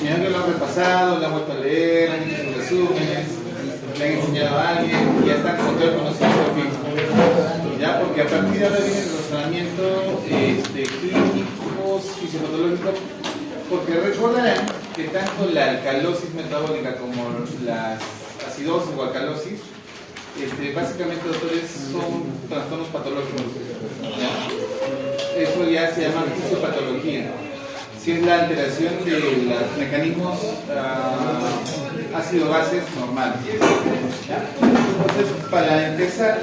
sino que lo han repasado, lo han vuelto a leer, han hecho sus resúmenes, le han enseñado a alguien y ya están con todo el conocimiento fijo. Ya, porque a partir de ahora viene el razonamiento clínico, fisiopatológico, porque recordarán que tanto la alcalosis metabólica como las acidosis o alcalosis, básicamente, doctores, son trastornos patológicos. ¿Ya? Eso ya se llama fisiopatología. Si es la alteración de los mecanismos ácido-bases normales. ¿Ya? Entonces, para empezar,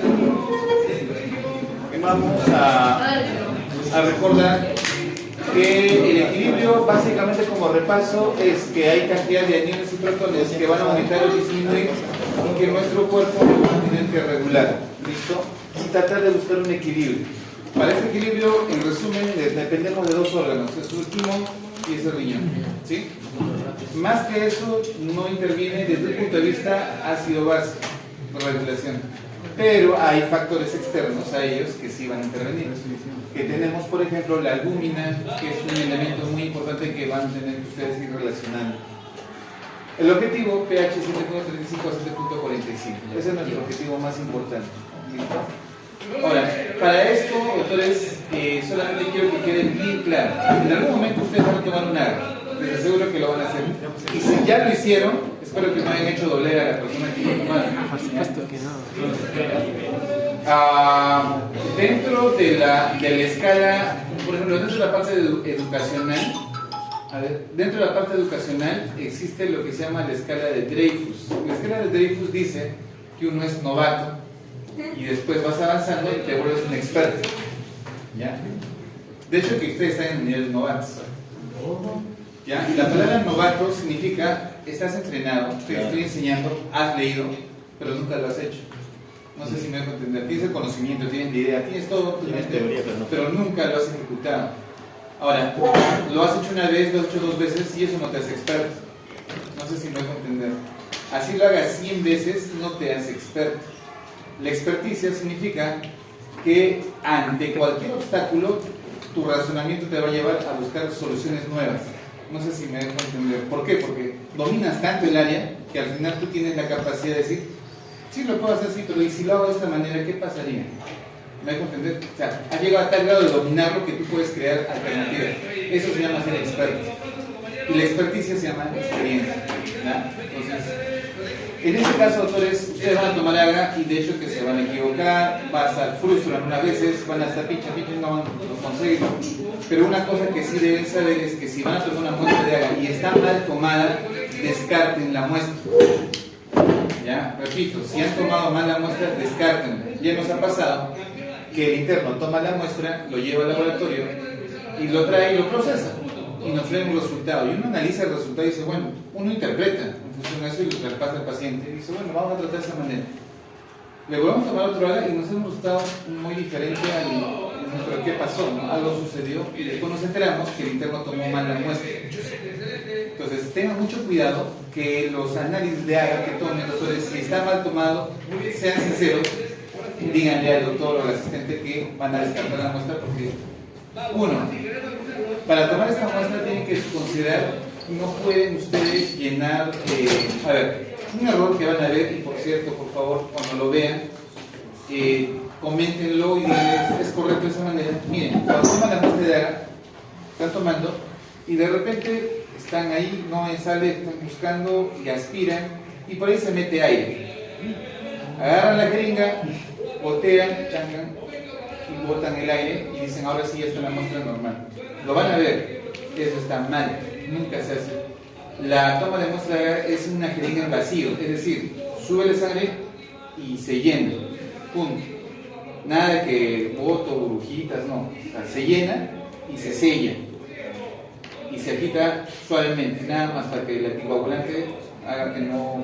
vamos a recordar que el equilibrio, básicamente como repaso, es que hay cantidad de aniones y protones que van a aumentar o disminuir y que nuestro cuerpo va a tener que regular. ¿Listo? Y tratar de buscar un equilibrio. Para este equilibrio, en resumen, dependemos de dos órganos, es el timo y es el riñón. ¿Sí? Más que eso, no interviene desde el punto de vista ácido-base, regulación. Pero hay factores externos a ellos que sí van a intervenir. Que tenemos, por ejemplo, la albúmina, que es un elemento muy importante que van a tener que ustedes ir relacionando. El objetivo, pH 7.35 a 7.45. Ese es nuestro objetivo más importante. ¿Listo? Ahora, para esto, doctores, solamente quiero que quede bien claro. En algún momento ustedes van a tomar un agua. Les aseguro que lo van a hacer. Y si ya lo hicieron, espero que no hayan hecho doler a la persona que lo tomaron. Por supuesto que no. Dentro de la escala, por ejemplo, dentro de la parte educacional, dentro de la parte educacional existe lo que se llama la escala de Dreyfus. La escala de Dreyfus dice que uno es novato y después vas avanzando y te vuelves un experto. ¿Ya? De hecho, que ustedes están en el nivel novato. ¿Ya? Y la palabra novato significa estás entrenado, te estoy enseñando, has leído, pero nunca lo has hecho. No sé si me dejo entender. Tienes el conocimiento, tienes la idea, tienes todo, pero nunca lo has ejecutado. Ahora, lo has hecho una vez, lo has hecho dos veces y eso no te hace experto. No sé si me dejo entender. Así lo hagas 100 veces, no te hace experto. La experticia significa que ante cualquier obstáculo, tu razonamiento te va a llevar a buscar soluciones nuevas. No sé si me dejo entender. ¿Por qué? Porque dominas tanto el área que al final tú tienes la capacidad de decir, sí lo puedo hacer así, pero ¿y si lo hago de esta manera, qué pasaría? ¿Me dejo entender? O sea, has llegado a tal grado de dominarlo que tú puedes crear alternativas. Eso se llama ser experto. Y la experticia se llama experiencia. ¿Ya? Entonces, en este caso, doctores, ustedes van a tomar agua y de hecho que se van a equivocar, va a estar frustran unas veces, van a estar pincha, no van a conseguirlo. Pero una cosa que sí deben saber es que si van a tomar una muestra de agua y está mal tomada, descarten la muestra. ¿Ya? Repito, si han tomado mal la muestra, descártenla. Ya nos ha pasado que el interno toma la muestra, lo lleva al laboratorio y lo trae y lo procesa y nos trae un resultado. Y uno analiza el resultado y dice, bueno, uno interpreta en función de eso y lo traspasa al paciente y dice, bueno, vamos a tratar de esa manera. Le volvemos a tomar otro agua y nos da un resultado muy diferente al pero ¿qué pasó? ¿No? Algo sucedió y después nos enteramos que el interno tomó mal la muestra. Entonces, tengan mucho cuidado que los análisis de agua que tomen, doctores, si está mal tomado, sean sinceros, díganle al doctor o al asistente que van a descartar la muestra porque, uno, para tomar esta muestra tienen que considerar, no pueden ustedes llenar, a ver, un error que van a ver, y por cierto, por favor, cuando lo vean, coméntenlo y digan, es correcto de esa manera. Miren, cuando toman la muestra de agua, están tomando y de repente están ahí, no sale, están buscando y aspiran y por ahí se mete aire. Agarran la jeringa, botean, changan y botan el aire y dicen, ahora sí ya está la muestra normal. Lo van a ver, eso está mal, nunca se hace. La toma de muestra es una jeringa en vacío, es decir, sube la sangre y se llena, punto. Nada de que boto, burbujitas, no. O sea, se llena y se sella y se agita suavemente, nada más para que el anticoagulante haga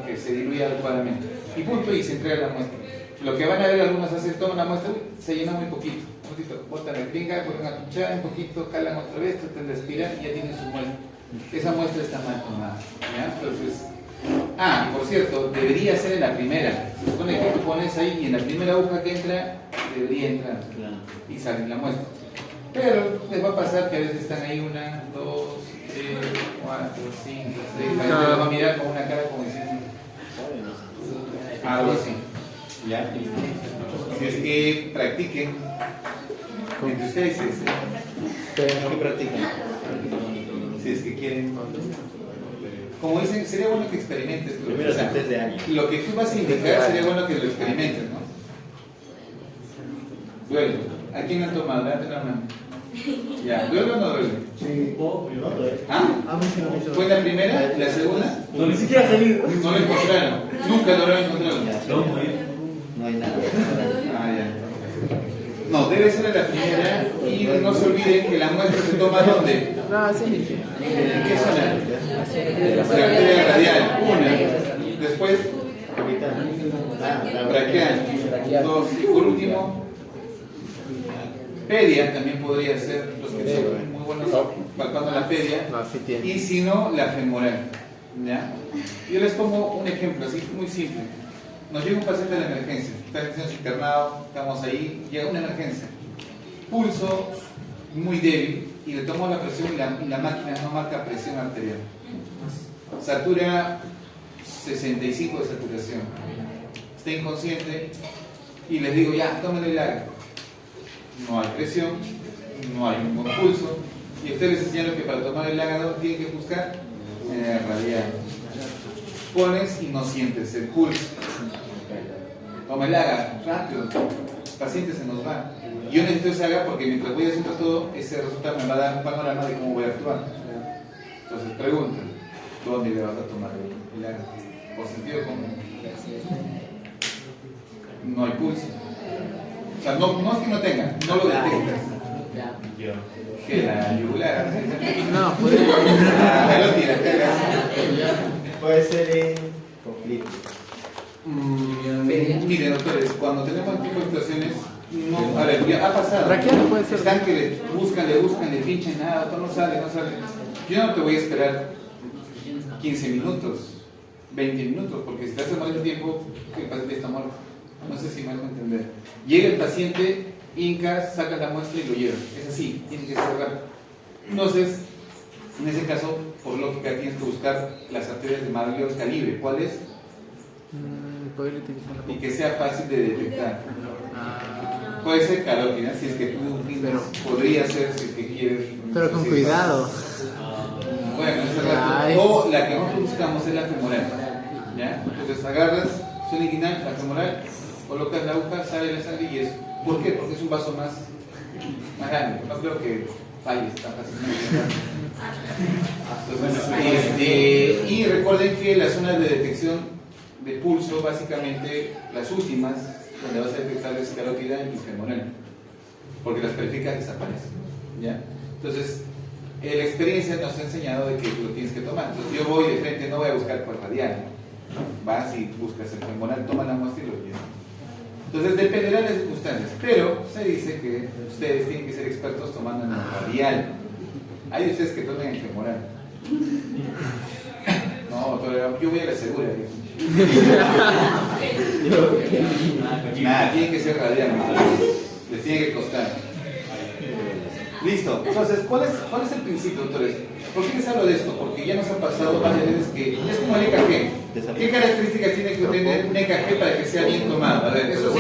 que se diluya adecuadamente y punto, y se entrega la muestra. Lo que van a ver algunos hacen, toman la muestra, se llena muy poquito, botan la jeringa, ponen a pinchar un poquito, jalan otra vez, tratan de aspirar y ya tienen su muestra. Esa muestra está mal tomada, ¿ya? Entonces, por cierto, debería ser en la primera. Se supone que tú pones ahí y en la primera aguja que entra, debería entrar y sale la muestra. Pero les va a pasar que a veces están ahí 1, 2, 3, 4, 4, 5, 6. La gente lo va a mirar con una cara como diciendo algo así. ¿Ya? Si es que practiquen entre ustedes, ¿Qué practican? si es que quieren. Como dicen, sería bueno que experimentes. Primero antes de año. Lo que tú vas a indicar sería bueno que lo experimentes, ¿no? Duele. ¿A quién han tomado? Date la mano. Ya, ¿duele o no duele? Sí. ¿Ah? A mí sí me hizo. ¿Fue la primera? ¿La segunda? No, ni siquiera ha salido. No lo encontraron. Nunca lo encontraron. No hay nada. Ah, ya. No, debe ser la primera y no se olviden que la muestra se toma ¿dónde? No, sí. ¿En qué zona? La arteria radial, una. Después, braquial. Dos. Y por último, pedia también podría ser, los que son muy buenos palpando la pedia. No, sí tiene. Y si no, la femoral. ¿Ya? Yo les pongo un ejemplo así muy simple. Nos llega un paciente de la emergencia, está internado, estamos ahí, llega una emergencia. Pulso muy débil y le tomo la presión y la máquina no marca presión arterial. Satura 65 de saturación. Está inconsciente y les digo, ya, tómenle el AGA. No hay presión, no hay un buen pulso. Y ustedes les enseñaron que para tomar el AGA tienen que buscar radial. Pones y no sientes el pulso. Toma el AGA, rápido. El paciente se nos va. Yo necesito ese AGA porque mientras voy haciendo todo, ese resultado me va a dar un panorama de cómo voy a actuar. Entonces pregunta, ¿dónde le vas a tomar el AGA? Por sentido común. No hay pulso. O sea, no es que no tenga, no lo detectas. Que la yugular. No, puede. Lo tira, Puede ser en conflicto. Miren, doctores, cuando tenemos este tipo de situaciones, no, a ver, ya ha pasado. Braquial puede ser. Están que le buscan, le pinchan, nada, doctor, no sale. Yo no te voy a esperar 15 minutos, 20 minutos, porque si te hace mal el tiempo, el paciente está muerto. No sé si me hago entender. Llega el paciente, hinca, saca la muestra y lo lleva. Es así, tiene que ser rápido. Entonces, en ese caso, por lógica, tienes que buscar las arterias de mayor calibre. ¿Cuáles? Poder utilizar la Y que sea fácil de detectar. Ah, Puede ser carótida, si es que tú mismo podría ser, si es que quieres. pero con si cuidado. Bueno, es Ay. rato. O la que nosotros buscamos es la femoral. ¿Ya? Entonces agarras su inguinal, la femoral, colocas la aguja, sale la sangre y eso. ¿Por qué? Porque es un vaso más grande. No creo que falles tan fácilmente. Entonces, y recuerden que las zonas de detección de pulso, básicamente las últimas, donde vas a detectar es carótida y femoral, porque las periféricas desaparecen. ¿Ya? Entonces, la experiencia nos ha enseñado de que lo tienes que tomar. Entonces, yo voy de frente, no voy a buscar por radial. Vas y buscas el femoral, toma la muestra y lo llevas. Entonces, dependerá de las circunstancias, pero se dice que ustedes tienen que ser expertos tomando en el radial. Hay ustedes que tomen el femoral. No, yo voy a la segura. Nada, tiene que ser radial. Les tiene que costar. Listo. Entonces, ¿cuál es el principio, doctores? ¿Por qué les hablo de esto? Porque ya nos ha pasado varias veces que es como el EKG. ¿Qué características tiene que tener un EKG para que sea bien tomado? A ver, eso sí.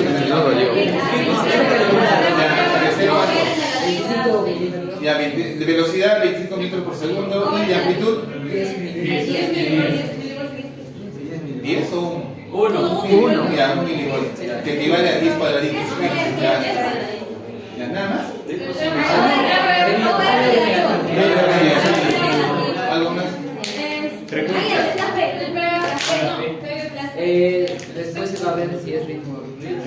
Ya, de velocidad 25 metros por segundo y de amplitud 10 o 1. Ya, 1 milivolt, que equivale a 10 cuadraditos. Ya, nada más. ¿Algo más? Después se va a ver si es ritmo.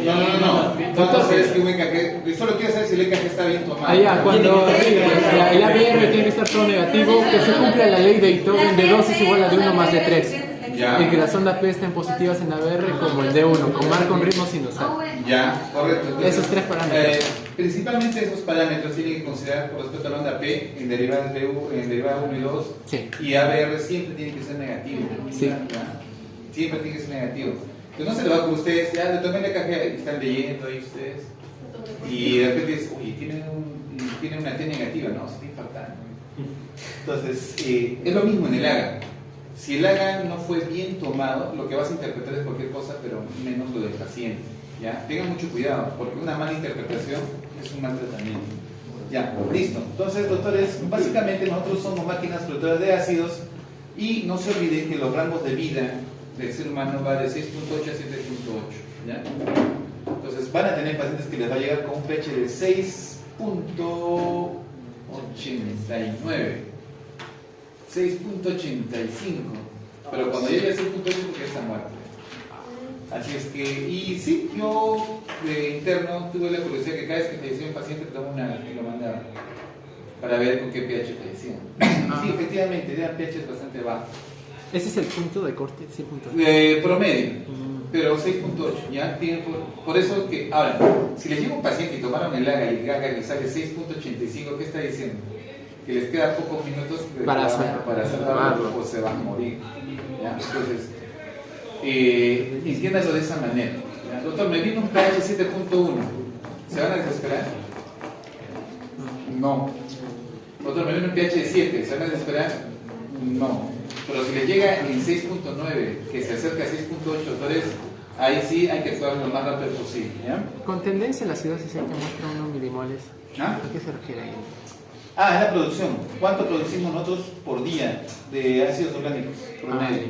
No. Entonces, que un EKG, solo quiero saber si el EKG está bien tomado. Allá, cuando el ABR tiene que estar todo negativo, que se cumpla la ley de Itogen de 2 es igual a de 1 más de 3. Ya. Y que las ondas P estén positivas en ABR como el D1, con marca un ritmo sinusal. Ya, correcto. Entonces, Esos 3 parámetros. Principalmente esos parámetros tienen que considerar con respecto a la onda P en derivadas en derivada 1 y 2. Sí. Y ABR siempre tiene que ser negativo. Sí. ¿Ya? Siempre tiene que ser negativo. Entonces no se le va con ustedes, ya le tomen la caja y están leyendo ahí ustedes. Y de repente dicen, oye, tiene una T negativa, no, se está infartando. Entonces, es lo mismo en el AGA. Si el AGA no fue bien tomado, lo que vas a interpretar es cualquier cosa, pero menos lo del paciente. ¿Ya? Tengan mucho cuidado, porque una mala interpretación es un mal tratamiento. Ya, listo. Entonces, doctores, básicamente nosotros somos máquinas productoras de ácidos y no se olviden que los rangos de vida del ser humano va de 6.8 a 7.8. ¿Ya? Entonces, van a tener pacientes que les va a llegar con un pH de 6.89, 6.85, pero cuando llegue a 6.8 porque está muerto. Así es que, y sí, yo de interno tuve la curiosidad que cada vez que fallecía un paciente tomaba una y lo mandaba para ver con qué pH fallecía. Sí, efectivamente, eran pHs bastante bajos. ¿Ese es el punto de corte? Sí, punto. Promedio, pero 6.8, ¿ya? Por eso que, ahora, si les llega un paciente y tomaron el AGA y el GAGA y sale 6.85, ¿qué está diciendo? Que les queda pocos minutos para salvarlo o se va a morir. ¿Ya? Entonces, entiéndalo de esa manera. ¿Ya? Doctor, me vino un pH 7.1. ¿Se van a desesperar? No. Doctor, me vino un pH de 7. ¿Se van a desesperar? No. Pero si le llega en 6.9, que se acerca a 6.8, doctores, ahí sí hay que actuar lo más rápido posible. ¿Ya? Con tendencia en la ciudad se que muestra unos milimoles. ¿Ah? ¿A qué se refiere ahí? Ah, es la producción. ¿Cuánto producimos nosotros por día de ácidos orgánicos promedio?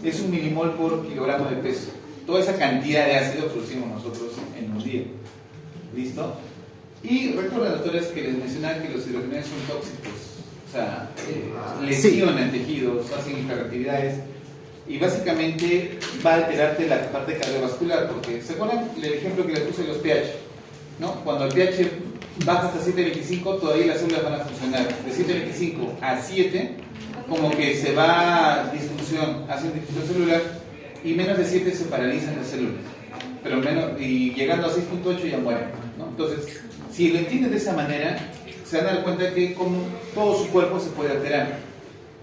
Es 1 milimol por kilogramo de peso. Toda esa cantidad de ácido producimos nosotros en un día. ¿Listo? Y recuerden, doctores, que les mencionaba que los hidrogenados son tóxicos. O sea, lesionan tejidos, hacen hiperactividades y básicamente va a alterarte la parte cardiovascular. Porque, ¿se acuerdan el ejemplo que les puse de los pH? ¿No? Cuando el pH baja hasta 7.25, todavía las células van a funcionar. De 7.25 a 7, como que se va a disfunción, hacen disfunción celular, y menos de 7 se paralizan las células. Pero menos, y llegando a 6.8 ya mueren, ¿no? Entonces, si lo entienden de esa manera, se van a dar cuenta que como todo su cuerpo se puede alterar.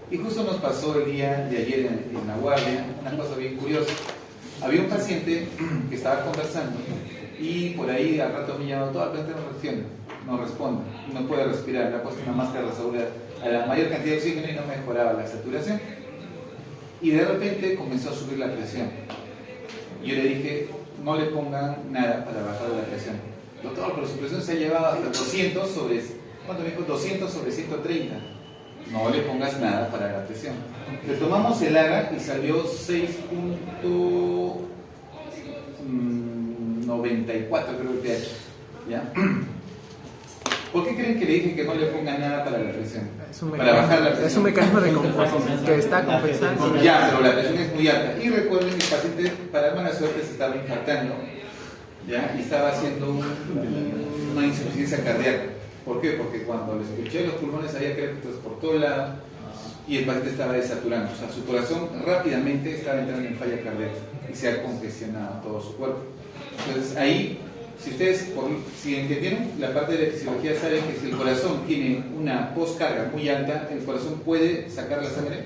Y justo nos pasó el día de ayer en la guardia, una cosa bien curiosa. Había un paciente que estaba conversando y por ahí al rato me llamó, toda la planta no responde, no puede respirar, le ha puesto una máscara de seguridad a la mayor cantidad de oxígeno y no mejoraba la saturación. Y de repente comenzó a subir la presión. Yo le dije, no le pongan nada para bajar la presión. Doctor, pero su presión se ha llevado hasta 200 sobre, ¿cuánto me dijo? 200 sobre 130. No le pongas nada para la presión. Le tomamos el AGA y salió 6.94 creo el pH. ¿Ya? ¿Por qué creen que le dije que no le pongan nada para la presión? Para bajar la presión. Es un mecanismo de compensación que está compensando. Ya, pero la presión es muy alta. Y recuerden, el paciente, para mala suerte, se estaba infartando, ¿ya? Y estaba haciendo una insuficiencia cardíaca. ¿Por qué? Porque cuando le escuché los pulmones había créditos por todo lado y el paciente estaba desaturando. O sea, su corazón rápidamente estaba entrando en falla cardíaca y se ha congestionado todo su cuerpo. Entonces, ahí, si ustedes, si entendieron la parte de la fisiología, saben que si el corazón tiene una postcarga muy alta, el corazón puede sacar la sangre.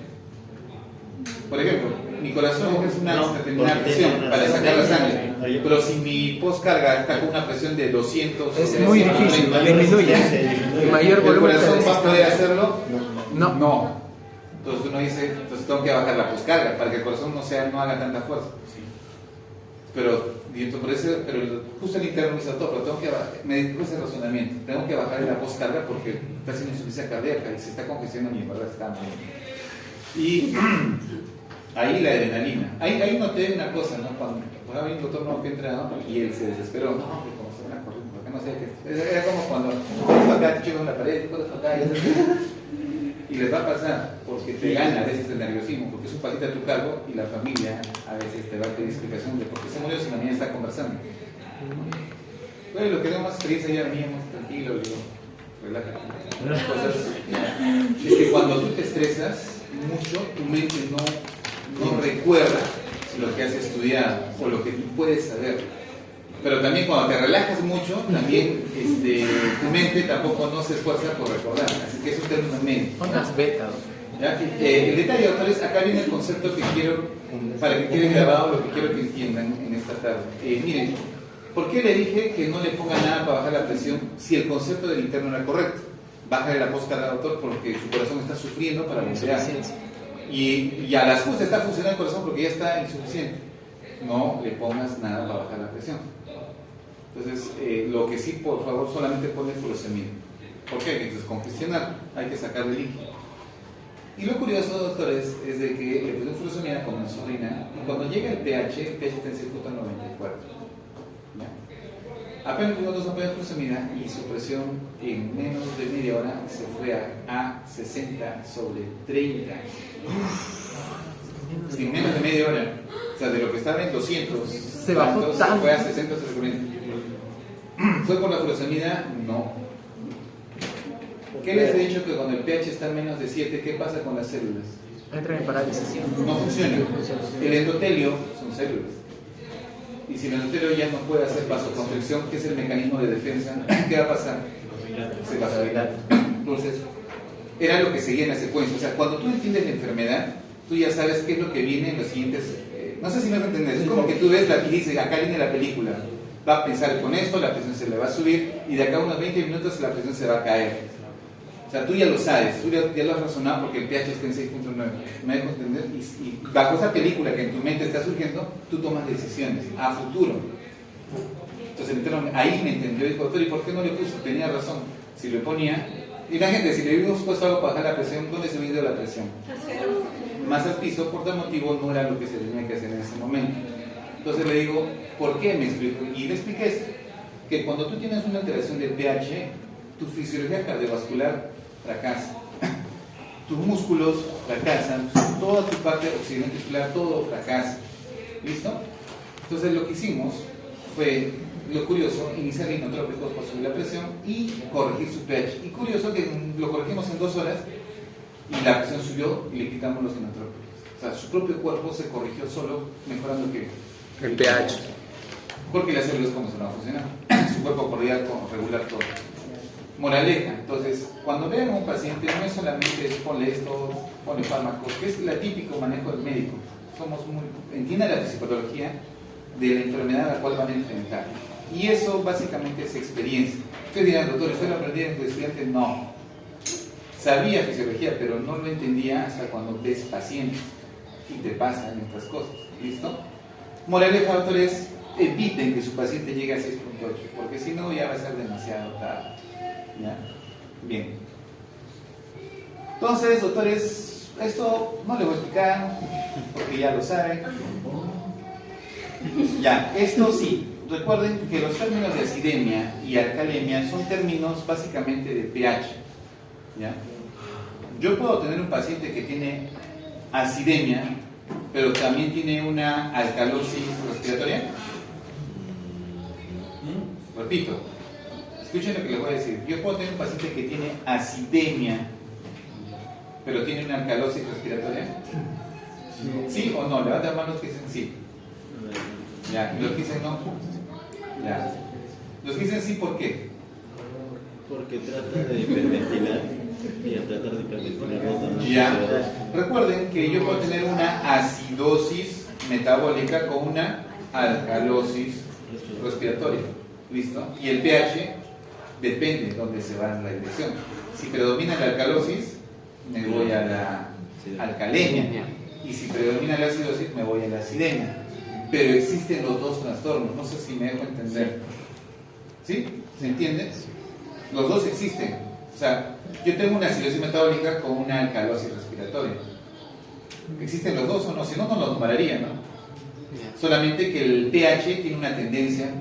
Por ejemplo, mi corazón es una determinada presión para sacar la sangre, pero si mi postcarga está con una presión de 200, es muy difícil, disminuye. El mayor ¿el volumen corazón va a poder hacerlo? No. No. Entonces uno dice, entonces tengo que bajar la postcarga para que el corazón no haga tanta fuerza. Pero justo el interno me dice, doctor, pero tengo que bajar, me dijo ese razonamiento, tengo que bajar la postcarga porque está haciendo insuficiencia cardíaca y se está congestionando y en verdad está mal. Y ahí la adrenalina. Ahí noté una cosa, ¿no? Cuando había un doctor nuevo que entra, ¿no? Y él se desesperó, no, como se van a correr, porque no sé qué. Era como cuando acá te en la pared, acá, y les va a pasar, porque te gana a veces el nerviosismo, porque es un paciente a tu cargo y la familia a veces te va a pedir explicación de por qué se murió si la niña está conversando. Bueno, lo que tengo más experiencia ya veníamos tranquilo, digo, relájate. Las cosas es que cuando tú te estresas mucho, tu mente no recuerda lo que has estudiado o lo que tú puedes saber. Pero también cuando te relajas mucho, también tu mente tampoco no se esfuerza por recordar. Así que es un término medio. Ondas beta. El detalle, doctores, acá viene el concepto que quiero, para que quede grabado lo que quiero que entiendan en esta tarde. Miren, ¿por qué le dije que no le ponga nada para bajar la presión si el concepto del interno era correcto? bájale la póscara, doctor, porque su corazón está sufriendo para bombear. Y a las justas está funcionando el corazón porque ya está insuficiente. No le pongas nada para bajar la presión. Entonces, lo que sí, por favor, solamente ponle furosemida. ¿Por qué? Hay que descongestionar, hay que sacarle líquido. Y lo curioso, doctores, es de que le pusieron furosemida con insulina y cuando llega el pH está en circuito 94. ¿Ya? Apenas tuvimos 2 ampollas de furosemida y su presión en menos de media hora se fue a 60 sobre 30. En menos de media hora. O sea, de lo que estaba en 200, se bajó tanto. Fue a 60 sobre 40. ¿Fue por la furosemida? No. ¿Qué les he dicho? Que cuando el pH está en menos de 7, ¿qué pasa con las células? Entra en parálisis. No funciona. El endotelio son células. Y si el endotelio ya no puede hacer vasoconstricción, que es el mecanismo de defensa, ¿qué va a pasar? Se vasodilata. Entonces, era lo que seguía en la secuencia. O sea, cuando tú entiendes la enfermedad, tú ya sabes qué es lo que viene en los siguientes. No sé si me entiendes. Es como que tú ves y dices, acá viene la película. Va a pensar con esto, la presión se le va a subir y de acá a unos 20 minutos la presión se va a caer. O sea, tú ya lo sabes, tú ya lo has razonado porque el pH está en 6.9. ¿Me dejo entender? Y bajo esa película que en tu mente está surgiendo, tú tomas decisiones a futuro. Entonces ahí me entendió y dijo, doctor, ¿y por qué no le puso? Tenía razón. Si le ponía, y la gente, si le hubiéramos puesto algo para bajar la presión, ¿dónde se hubiera ido la presión? Más al piso, por tal motivo no era lo que se tenía que hacer en ese momento. Entonces le digo, ¿por qué? Me explico. Y le expliqué esto, que cuando tú tienes una alteración del pH, tu fisiología cardiovascular fracasa, tus músculos fracasan, toda tu parte occidental, todo fracasa. ¿Listo? Entonces lo que hicimos fue, lo curioso, iniciar inotrópicos para subir la presión y corregir su pH. Y curioso que lo corregimos en 2 horas y la presión subió y le quitamos los inotrópicos. O sea, su propio cuerpo se corrigió solo, mejorando que El pH. porque las células como se van a funcionar. Su cuerpo podría regular todo. Moraleja, entonces, cuando vean a un paciente, no es solamente ponle esto, ponle fármacos, que es el típico manejo del médico. Somos muy, entienden la fisiopatología de la enfermedad a la cual van a enfrentar. Y eso básicamente es experiencia. Ustedes dirán, doctor, ¿usted lo aprendí en tu estudiante? No. Sabía fisiología, pero no lo entendía hasta cuando ves pacientes y te pasan estas cosas. ¿Listo? Moraleja, doctores, eviten que su paciente llegue a 6.8, porque si no ya va a ser demasiado tarde. ¿Ya? Bien. Entonces, doctores, esto no les voy a explicar porque ya lo saben. Ya, esto sí. Recuerden que los términos de acidemia y alcalemia son términos básicamente de pH. ¿Ya? Yo puedo tener un paciente que tiene acidemia, pero también tiene una alcalosis respiratoria. Repito. Escuchen lo que les voy a decir. Yo puedo tener un paciente que tiene acidemia, pero tiene una alcalosis respiratoria. ¿Sí o no? Levanten manos que dicen sí. Ya. ¿Y los que dicen no? Ya. Los que dicen sí, ¿por qué? Porque trata de hiperventilar y al tratar de hiperventilar no Ya. Recuerden que yo puedo tener una acidosis metabólica con una alcalosis respiratoria. ¿Listo? Y el pH depende de dónde se va en la dirección. Si predomina la alcalosis, me voy a la alcalemia. Y si predomina la acidosis, me voy a la acidemia. Pero existen los dos trastornos. No sé si me dejo entender. ¿Sí? ¿Se entiende? Los dos existen. O sea, yo tengo una acidosis metabólica con una alcalosis respiratoria. ¿Existen los dos o no? Si no, no los numeraría, ¿no? Solamente que el pH tiene una tendencia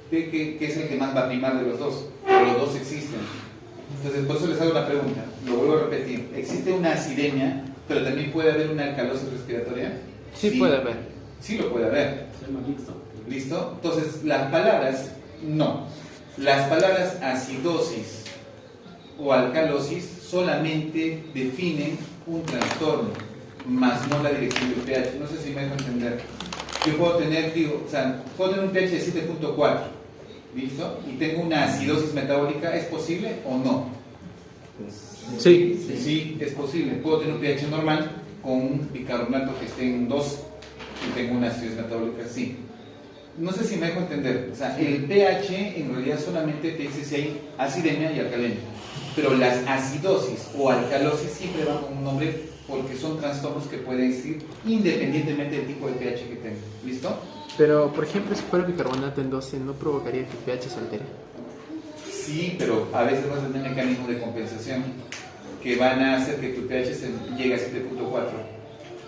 que es el que más va a primar de los dos, pero los dos existen. Entonces, por eso les hago una pregunta, lo vuelvo a repetir. ¿Existe una acidemia, pero también puede haber una alcalosis respiratoria? Sí, puede haber. Sí lo puede haber. ¿Listo? Entonces, las palabras, no. Las palabras acidosis o alcalosis solamente definen un trastorno, más no la dirección del pH. No sé si me dejo entender. Yo puedo tener, puedo tener un pH de 7.4, ¿listo? Y tengo una acidosis metabólica, ¿es posible o no? Sí. Sí, es posible. Puedo tener un pH normal con un bicarbonato que esté en 2 y tengo una acidosis metabólica, sí. No sé si me dejo entender. O sea, el pH en realidad solamente te dice si hay acidemia y alcalemia. Pero las acidosis o alcalosis siempre van con un nombre porque son trastornos que pueden existir independientemente del tipo de pH que tengan. ¿Listo? Pero, por ejemplo, si fuera bicarbonato en 12, ¿no provocaría que el pH se altere? Sí, pero a veces vas a tener mecanismos de compensación que van a hacer que tu pH llegue a 7.4.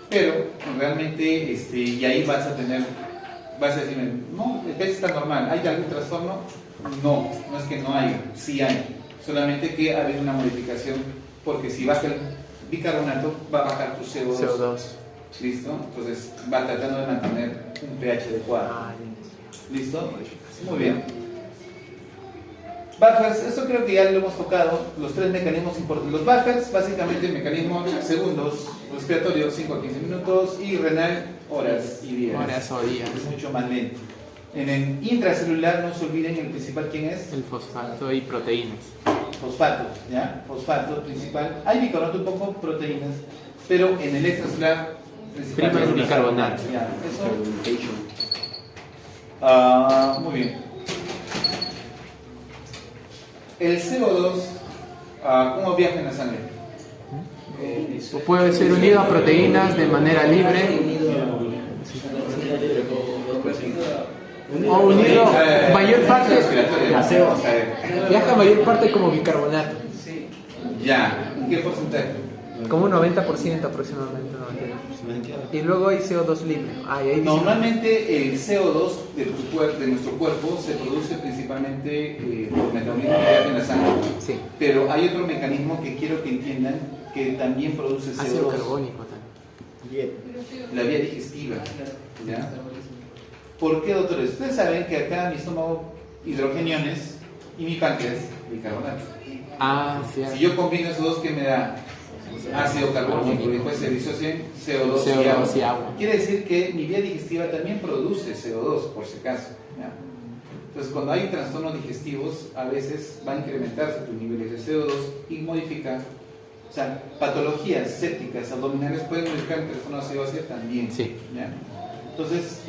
Pero realmente, y ahí vas a decirme, no, el pH está normal, ¿hay algún trastorno? No, no es que no hay, sí hay. Solamente que ha habido una modificación, porque si baja el bicarbonato, va a bajar tu CO2. ¿Listo? Entonces va tratando de mantener un pH adecuado. ¿Listo? Muy bien. Buffers, esto creo que ya lo hemos tocado, los tres mecanismos importantes. Los buffers, básicamente el mecanismo segundos, respiratorio 5 a 15 minutos y renal horas y días. Horas o días. Es mucho más lento. En el intracelular no se olviden el principal, ¿quién es? El fosfato y proteínas. Fosfato, ¿ya? Fosfato principal. Hay bicarbonato, un poco proteínas, pero en el extracelular principal Prima es el bicarbonato. Ya, eso. Muy bien. El CO2, ¿cómo viaja en la sangre? O puede ser unido a proteínas de manera libre. O unido mayor parte. Viaja mayor parte como bicarbonato. Ya, ¿en qué porcentaje? Como un 90% aproximadamente. 99%. Y luego hay CO2 libre. Ahí dice. Normalmente el CO2 de nuestro cuerpo se produce principalmente por metabolismo que viaja en la sangre. Sí. Pero hay otro mecanismo que quiero que entiendan que también produce CO2. Ácido carbónico también. La vía digestiva. ¿Ya? ¿Por qué, doctores? Ustedes saben que acá mi estómago hidrogeniones y mi páncreas bicarbonato. Sí. Si yo combino esos dos, ¿qué me da? Ácido carbónico y después se disocian CO2 y agua. Quiere decir que mi vía digestiva también produce CO2, por si acaso. ¿Ya? Entonces, cuando hay trastornos digestivos, a veces va a incrementarse tus niveles de CO2 y modificar. O sea, patologías sépticas abdominales pueden modificar el trastorno CO2 también. Sí. ¿Ya? Entonces,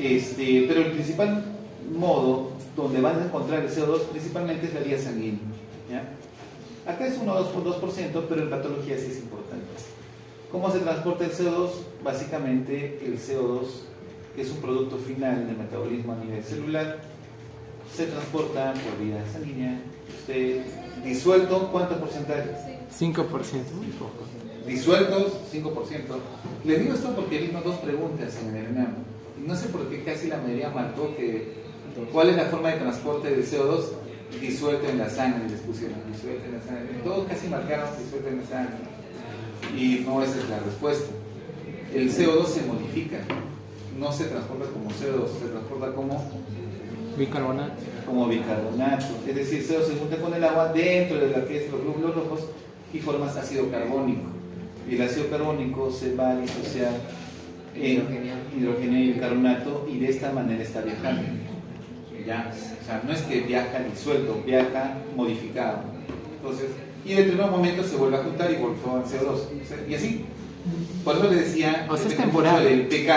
pero el principal modo donde van a encontrar el CO2 principalmente es la vía sanguínea. ¿Ya? Acá es 1,2%, pero en patología sí es importante. ¿Cómo se transporta el CO2? Básicamente el CO2, que es un producto final del metabolismo a nivel celular, se transporta por vía sanguínea. Disuelto, ¿cuánto porcentaje? 5%, muy poco. Disueltos, 5%. Les digo esto porque vimos dos preguntas en el ENAM. Y no sé por qué casi la mayoría marcó que ¿cuál es la forma de transporte del CO2? Disuelto en la sangre, les pusieron disuelto en la sangre. Todos casi marcaron disuelto en la sangre. Y no, esa es la respuesta. El CO2 se modifica, no se transporta como CO2, se transporta como bicarbonato. Como bicarbonato. Es decir, CO2 se junta con el agua dentro de lo que es los glóbulos rojos y formas ácido carbónico. Y el ácido carbónico se va a disociar en hidrógeno y bicarbonato y de esta manera está viajando. ¿Ya? O sea, no es que viaja disuelto, viaja modificado. Entonces, y dentro de unos momentos se vuelve a juntar y vuelve a CO2. Y así. Por eso les decía, o sea, es temporal. El pK.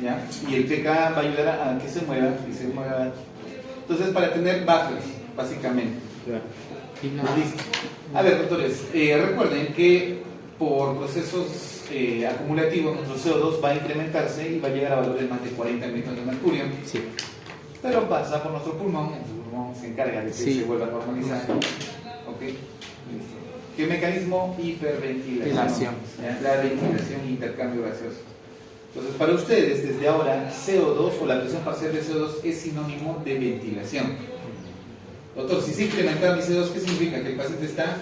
¿Ya? Y el pK va a ayudar a que se mueva y se mueva. Entonces, para tener buffers, básicamente. Listo. A ver, doctores, recuerden que por procesos acumulativos nuestro CO2 va a incrementarse y va a llegar a valores más de 40 miligramos de mercurio. Sí. Pero pasa por nuestro pulmón, el pulmón se encarga de que se vuelva a normalizar. ¿Ok? Listo. ¿Qué mecanismo? Hiperventilación. La ventilación e intercambio gaseoso. Entonces, para ustedes, desde ahora, CO2 o la presión parcial de CO2 es sinónimo de ventilación. Doctor, si se incrementa mi CO2, ¿qué significa? Que el paciente está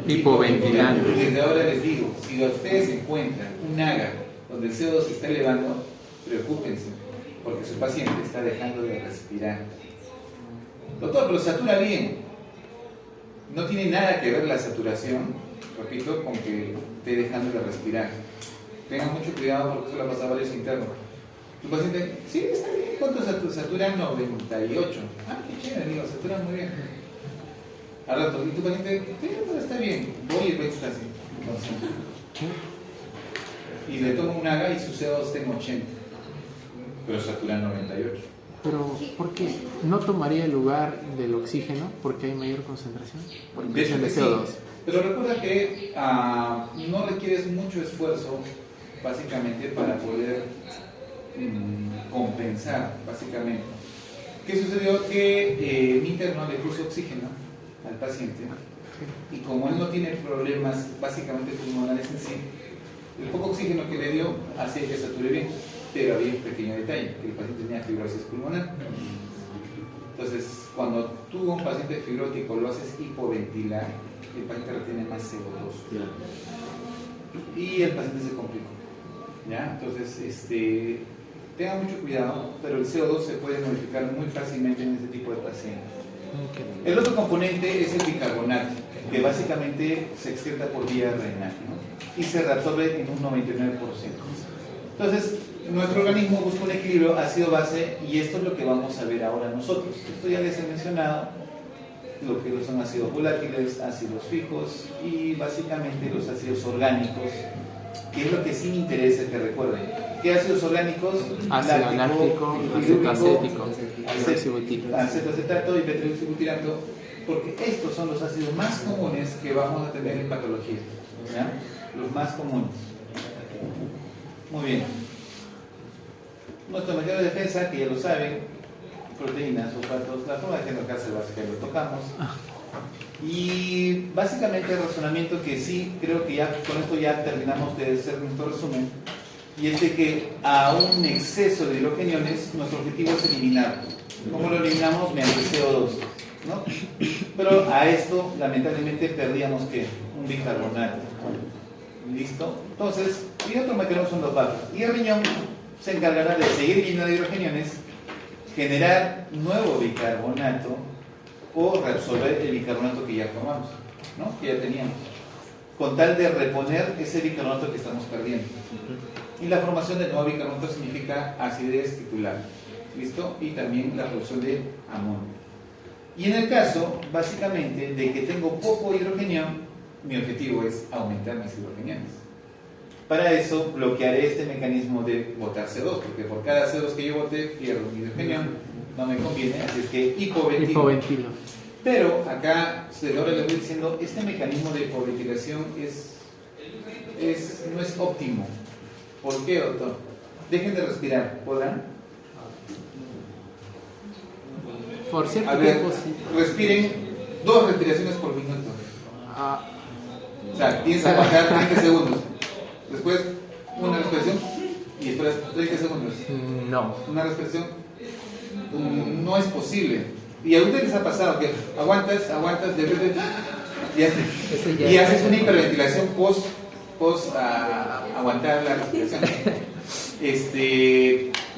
hipoventilando. Y desde ahora les digo, si ustedes encuentran un AGA donde el CO2 se está elevando, preocúpense, porque su paciente está dejando de respirar. Doctor, pero satura bien. No tiene nada que ver la saturación, repito, con que esté dejando de respirar. Tengan mucho cuidado porque eso le pasa a varios internos. Tu paciente, sí, está bien. ¿Cuánto satura? 98. Ah, qué chévere, digo, satura muy bien. Al rato, y tu paciente, sí, pero está bien. Voy y el pecho está así. Y le tomo un AGA y su CO2 está en 80. Pero satura 98. Pero, ¿por qué no tomaría el lugar del oxígeno? Porque hay mayor concentración. Por De hecho de que sí, CO2. pero recuerda que no requieres mucho esfuerzo básicamente para poder compensar básicamente. ¿Qué sucedió? Que mi interno le puso oxígeno al paciente y como él no tiene problemas básicamente pulmonares en sí, el poco oxígeno que le dio hacía que sature bien, pero había un pequeño detalle, que el paciente tenía fibrosis pulmonar. Entonces, cuando tú a un paciente fibrótico lo haces hipoventilar, el paciente retiene más CO2 y el paciente se complicó. ¿Ya? Entonces, tenga mucho cuidado, pero el CO2 se puede modificar muy fácilmente en este tipo de pacientes. El otro componente es el bicarbonato, que básicamente se excreta por vía renal, ¿no? Y se reabsorbe en un 99%. Entonces, nuestro organismo busca un equilibrio ácido-base y esto es lo que vamos a ver ahora nosotros. Esto ya les he mencionado, lo que son ácidos volátiles, ácidos fijos y básicamente los ácidos orgánicos, que es lo que sí me interesa que recuerden. ¿Qué ácidos orgánicos? Ácido láctico, acetoacético, acetoacetato y metilbutirato, porque estos son los ácidos más comunes que vamos a tener en patología, ¿ya? Los más comunes. Muy bien. Nuestro mecanismo de defensa, que ya lo saben, proteínas, sulfatos, la forma de genocárcel básica lo tocamos. Y básicamente el razonamiento que sí, creo que ya con esto ya terminamos de hacer nuestro resumen, y es de que a un exceso de hidrogeniones nuestro objetivo es eliminarlo. ¿Cómo lo eliminamos? Mediante CO2, ¿no? Pero a esto lamentablemente perdíamos ¿qué? Un bicarbonato. ¿Listo? Entonces, y otro mecanismo son los vasos. Y el riñón se encargará de seguir llenando de hidrogeniones, generar nuevo bicarbonato o reabsorber el bicarbonato que ya formamos, ¿no? Que ya teníamos, con tal de reponer ese bicarbonato que estamos perdiendo. Y la formación de nuevo bicarbonato significa acidez titular, ¿listo? Y también la producción de amonio. Y en el caso, básicamente, de que tengo poco hidrogenio, mi objetivo es aumentar mis hidrogeniones. Para eso bloquearé este mecanismo de botar CO2, porque por cada CO2 que yo bote pierdo mi hidrogenión, no me conviene, así es que hipoventilo. Pero acá, ahora les voy diciendo, este mecanismo de hipoventilación no es óptimo. ¿Por qué, doctor? Dejen de respirar, ¿podrán? Por cierto, a ver, respiren 2 respiraciones por minuto. O sea, piensa aguantar 30 segundos. Después, una respiración y después 30 segundos. No. Una respiración no es posible. Y a ustedes les ha pasado que aguantas, de repente y haces una hiperventilación post aguantar la respiración.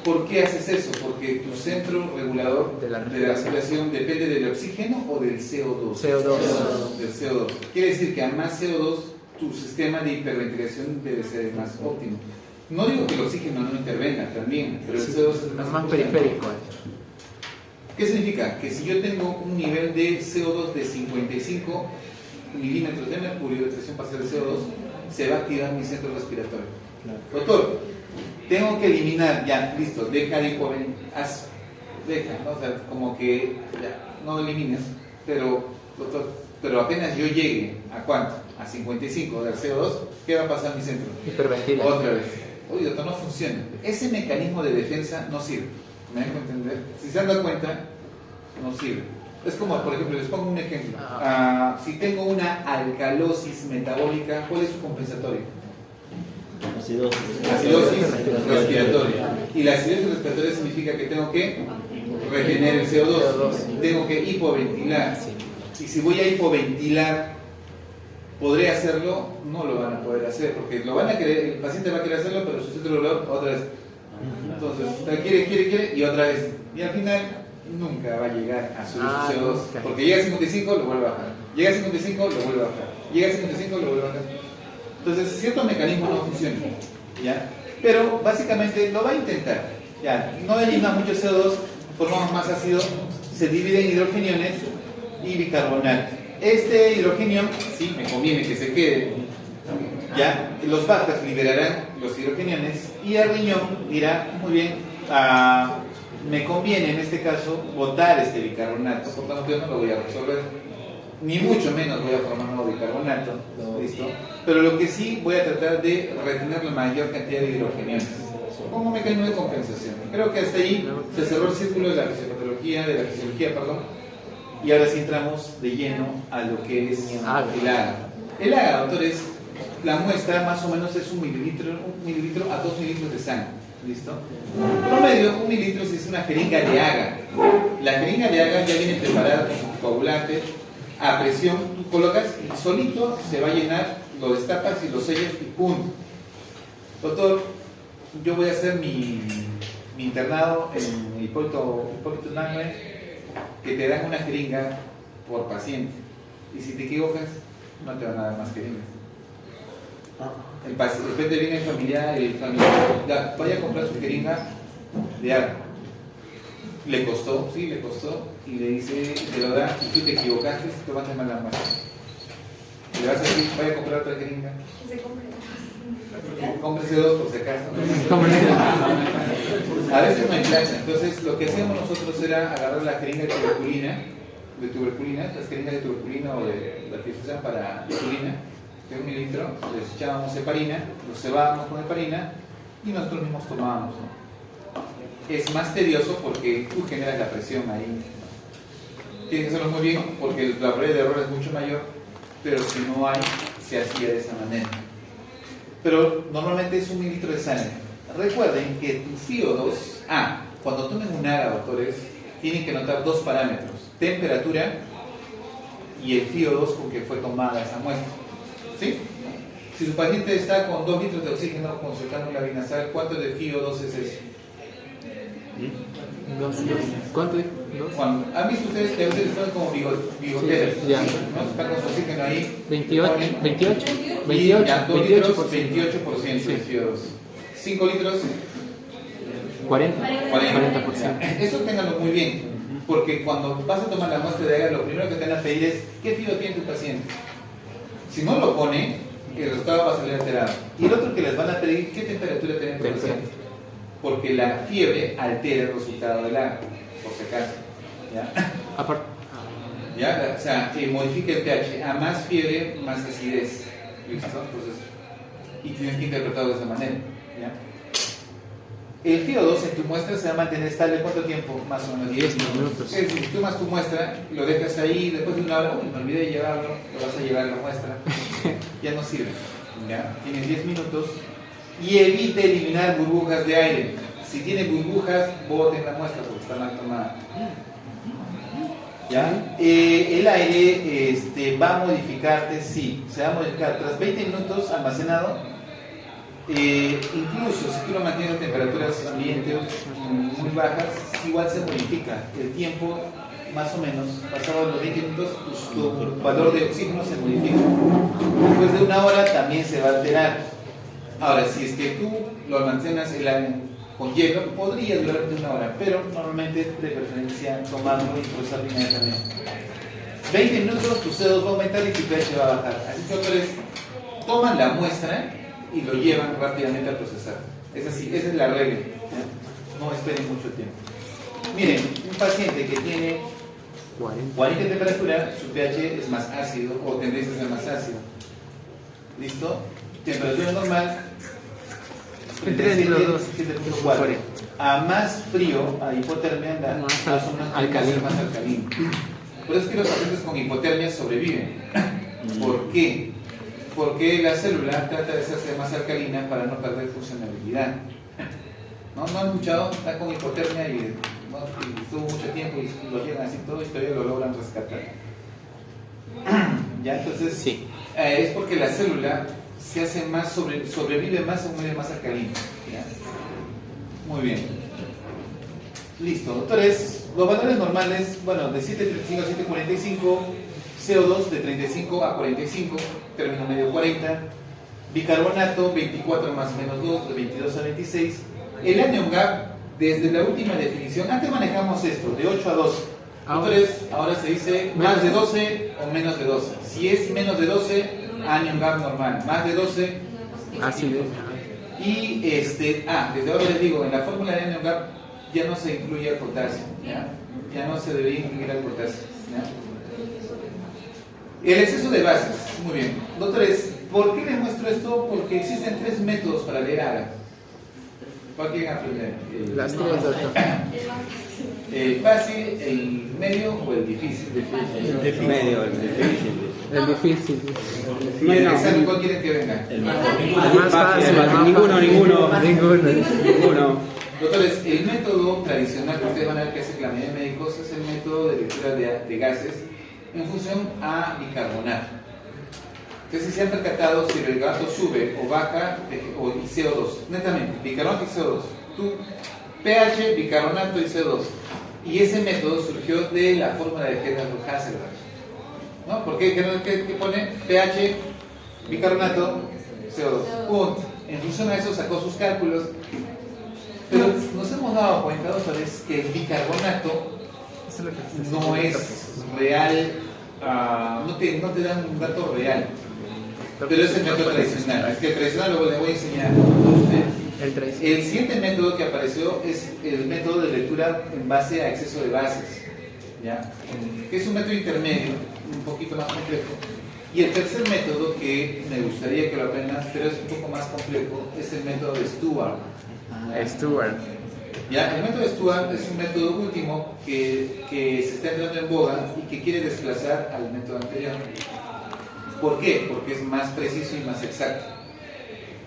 ¿Por qué haces eso? Porque tu centro regulador de la respiración depende del oxígeno o del CO2. Del CO2. Quiere decir que a más CO2 tu sistema de hiperventilación debe ser más óptimo. No digo que el oxígeno no intervenga también, pero el CO2 es más periférico. ¿Qué significa? Que si yo tengo un nivel de CO2 de 55 milímetros de mercurio de presión parcial de CO2, se va a activar mi centro respiratorio. Doctor, tengo que eliminar, ya, listo, deja de deja, ¿no? O sea, como que ya, no elimines, pero, doctor, pero apenas yo llegue a cuánto, a 55 del CO2, ¿qué va a pasar en mi centro? Hiperventila. Otra vez. Oye, doctor, no funciona. Ese mecanismo de defensa no sirve. ¿Me dejo entender? Si se han dado cuenta, no sirve. Es como, por ejemplo, les pongo un ejemplo. Si tengo una alcalosis metabólica, ¿cuál es su compensatorio? Acidosis respiratoria. Y la acidosis respiratoria significa que tengo que retener el CO2. Tengo que hipoventilar. Y si voy a hipoventilar, ¿podré hacerlo? No lo van a poder hacer, porque lo van a querer, el paciente va a querer hacerlo, pero su centro regulador otra vez. Entonces, quiere y otra vez. Y al final nunca va a llegar a su CO2, porque llega a 55, lo vuelve a bajar. Llega a 55, lo vuelve a bajar. Llega a 55, lo vuelve a bajar. Entonces, cierto mecanismo no funciona, ¿ya? Pero básicamente lo va a intentar, ¿ya? No elimina mucho CO2, formamos más ácido, se divide en hidrogeniones y bicarbonato. Este hidrogenio, sí, me conviene que se quede, ¿ya? Los vasos liberarán los hidrogeniones y el riñón dirá, muy bien, me conviene en este caso botar este bicarbonato, por tanto yo no lo voy a resolver, ni mucho menos voy a formar nuevo bicarbonato, ¿listo? Pero lo que sí voy a tratar de retener la mayor cantidad de hidrogeniones como mecanismo de compensación. Creo que hasta ahí se cerró el círculo de la fisiología, y ahora sí entramos de lleno a lo que es el AGA. El AGA, doctores, la muestra más o menos es un mililitro a 2 mililitros de sangre. ¿Listo? Promedio, 1 mililitro es una jeringa de AGA. La jeringa de AGA ya viene preparada con su coagulante a presión. Tú colocas y solito se va a llenar, lo destapas y lo sellas y ¡pum! Doctor, yo voy a hacer mi internado en Hipólito Unanue, que te dan una jeringa por paciente. Y si te equivocas, no te van a dar más jeringas. El paciente viene el familiar, vaya a comprar su jeringa de agua. Le costó, sí, le costó, y le dice, te lo da, y tú te equivocaste, te vas a llamar la mano. Le vas a decir, vaya a comprar otra jeringa. Cómprese 2 por si acaso. A veces no hay plata, entonces lo que hacíamos nosotros era agarrar la jeringa de tuberculina, las jeringas de tuberculina o de la que se usan para insulina, de 1 mililitro, les echábamos heparina, los cebábamos con heparina y nosotros mismos tomábamos, ¿no? Es más tedioso porque tú generas la presión ahí. Tienes que hacerlo muy bien porque la probabilidad de error es mucho mayor, pero si no hay, se hacía de esa manera. Pero normalmente es 1 mililitro de sangre. Recuerden que tu FiO2, cuando tomen un AGA, doctores, tienen que notar 2 parámetros: temperatura y el FiO2 con que fue tomada esa muestra. ¿Sí? Si su paciente está con 2 litros de oxígeno con su cánula vinasal, ¿cuánto de FiO2 es eso? ¿Cuánto dijo? ¿Han visto ustedes que a veces están como bigoteras? Sí, ya. ¿No? Están con su oxígeno ahí. 28, ponen, 28, y ya 2 litros, 28%. 28% de FiO2. 5 litros, 40%. Eso ténganlo muy bien, porque cuando vas a tomar la muestra de AGA, lo primero que te van a pedir es ¿qué FiO tiene tu paciente? Si no lo pone, el resultado va a salir alterado. Y el otro que les van a pedir, ¿qué temperatura tiene tu paciente? Porque la fiebre altera el resultado del AGA, por si acaso. ¿Ya? Aparte. ¿Ya? O sea, modifica el pH. A más fiebre, más acidez. ¿Listo? Entonces, y tienes que interpretarlo de esa manera. ¿Ya? El FiO2 en tu muestra se va a mantener estable ¿cuánto tiempo? Más o menos 10 minutos. Es decir, si tú tomas tu muestra, lo dejas ahí, después de 1 hora, me olvidé de llevarlo, lo vas a llevar la muestra, ya no sirve. ¿Ya? Tienes 10 minutos y evite eliminar burbujas de aire. Si tiene burbujas, boten la muestra porque está mal tomada. ¿Ya? El aire va a modificarte, sí, se va a modificar tras 20 minutos almacenado. Incluso si tú lo mantienes a temperaturas ambiente muy bajas, igual se modifica el tiempo, más o menos, pasado los 20 minutos, tu valor de oxígeno se modifica. Después de 1 hora también se va a alterar. Ahora, si es que tú lo almacenas con hielo, podría durarte 1 hora, pero normalmente de preferencia tomarlo y procesarlo inmediatamente. 20 minutos, tu CO2 va a aumentar y tu pH va a bajar. Así que doctores, toman la muestra y lo llevan rápidamente a procesar. Es así, esa es la regla. ¿Ya? No esperen mucho tiempo. Miren, un paciente que tiene 40 de temperatura, su pH es más ácido o tendencia a ser más ácido. ¿Listo? Temperatura normal, 37.4. A más frío, a hipotermia, más o menos alcalino. Más alcalino. Por eso es que los pacientes con hipotermia sobreviven. ¿Por qué? Porque la célula trata de hacerse más alcalina para no perder funcionalidad. ¿No han escuchado? Está con hipotermia y estuvo mucho tiempo y lo llegan así todo y todavía lo logran rescatar. ¿Ya? Entonces, sí. Es porque la célula se hace más, sobrevive más a un medio más alcalino. ¿Ya? Muy bien. Listo, doctores. Los valores normales, bueno, de 7.35 a 7.45. CO2 de 35 a 45, término medio 40, bicarbonato 24 más menos 2, de 22 a 26. El anion gap, desde la última definición, antes manejamos esto, de 8 a 12. Entonces, ahora se dice más de 12 o menos de 12. Si es menos de 12, anion gap normal, más de 12, así y desde ahora les digo, en la fórmula de anion gap, ya no se incluye el potasio, ¿ya? Ya no se debería incluir el potasio, ¿ya? El exceso de bases, muy bien. Doctores, ¿por qué les muestro esto? Porque existen 3 métodos para leer AGA. ¿Cuál quieren aprender? Las tres, doctor. ¿El fácil, el medio o el difícil? Medio, el difícil. El difícil. ¿Y el examen cuál quieren que venga? El más El más fácil. Ninguno. Ninguno. Doctores, el método tradicional que ustedes van a ver que hace la mayoría de médicos es el método de lectura de gases en función a bicarbonato. Entonces, si se han percatado, si el bicarbonato sube o baja, o y CO2, netamente, bicarbonato y CO2, tú, pH, bicarbonato y CO2. Y ese método surgió de la fórmula de Gerhard-Hasselbalch, ¿no? Porque ¿qué pone? pH, bicarbonato, CO2. Punto. En función a eso sacó sus cálculos. Pero nos hemos dado cuenta, doctores, que el bicarbonato no es real, no te dan un dato real. Pero es el método tradicional. Es que el tradicional luego les voy a enseñar a ustedes. El siguiente método que apareció es el método de lectura en base a exceso de bases, ¿ya? Que es un método intermedio, un poquito más complejo. Y el tercer método que me gustaría que lo aprendan, pero es un poco más complejo, es el método de Stewart. ¿Ya? El método de Stewart es un método último que se está entrando en boga y que quiere desplazar al método anterior. ¿Por qué? Porque es más preciso y más exacto,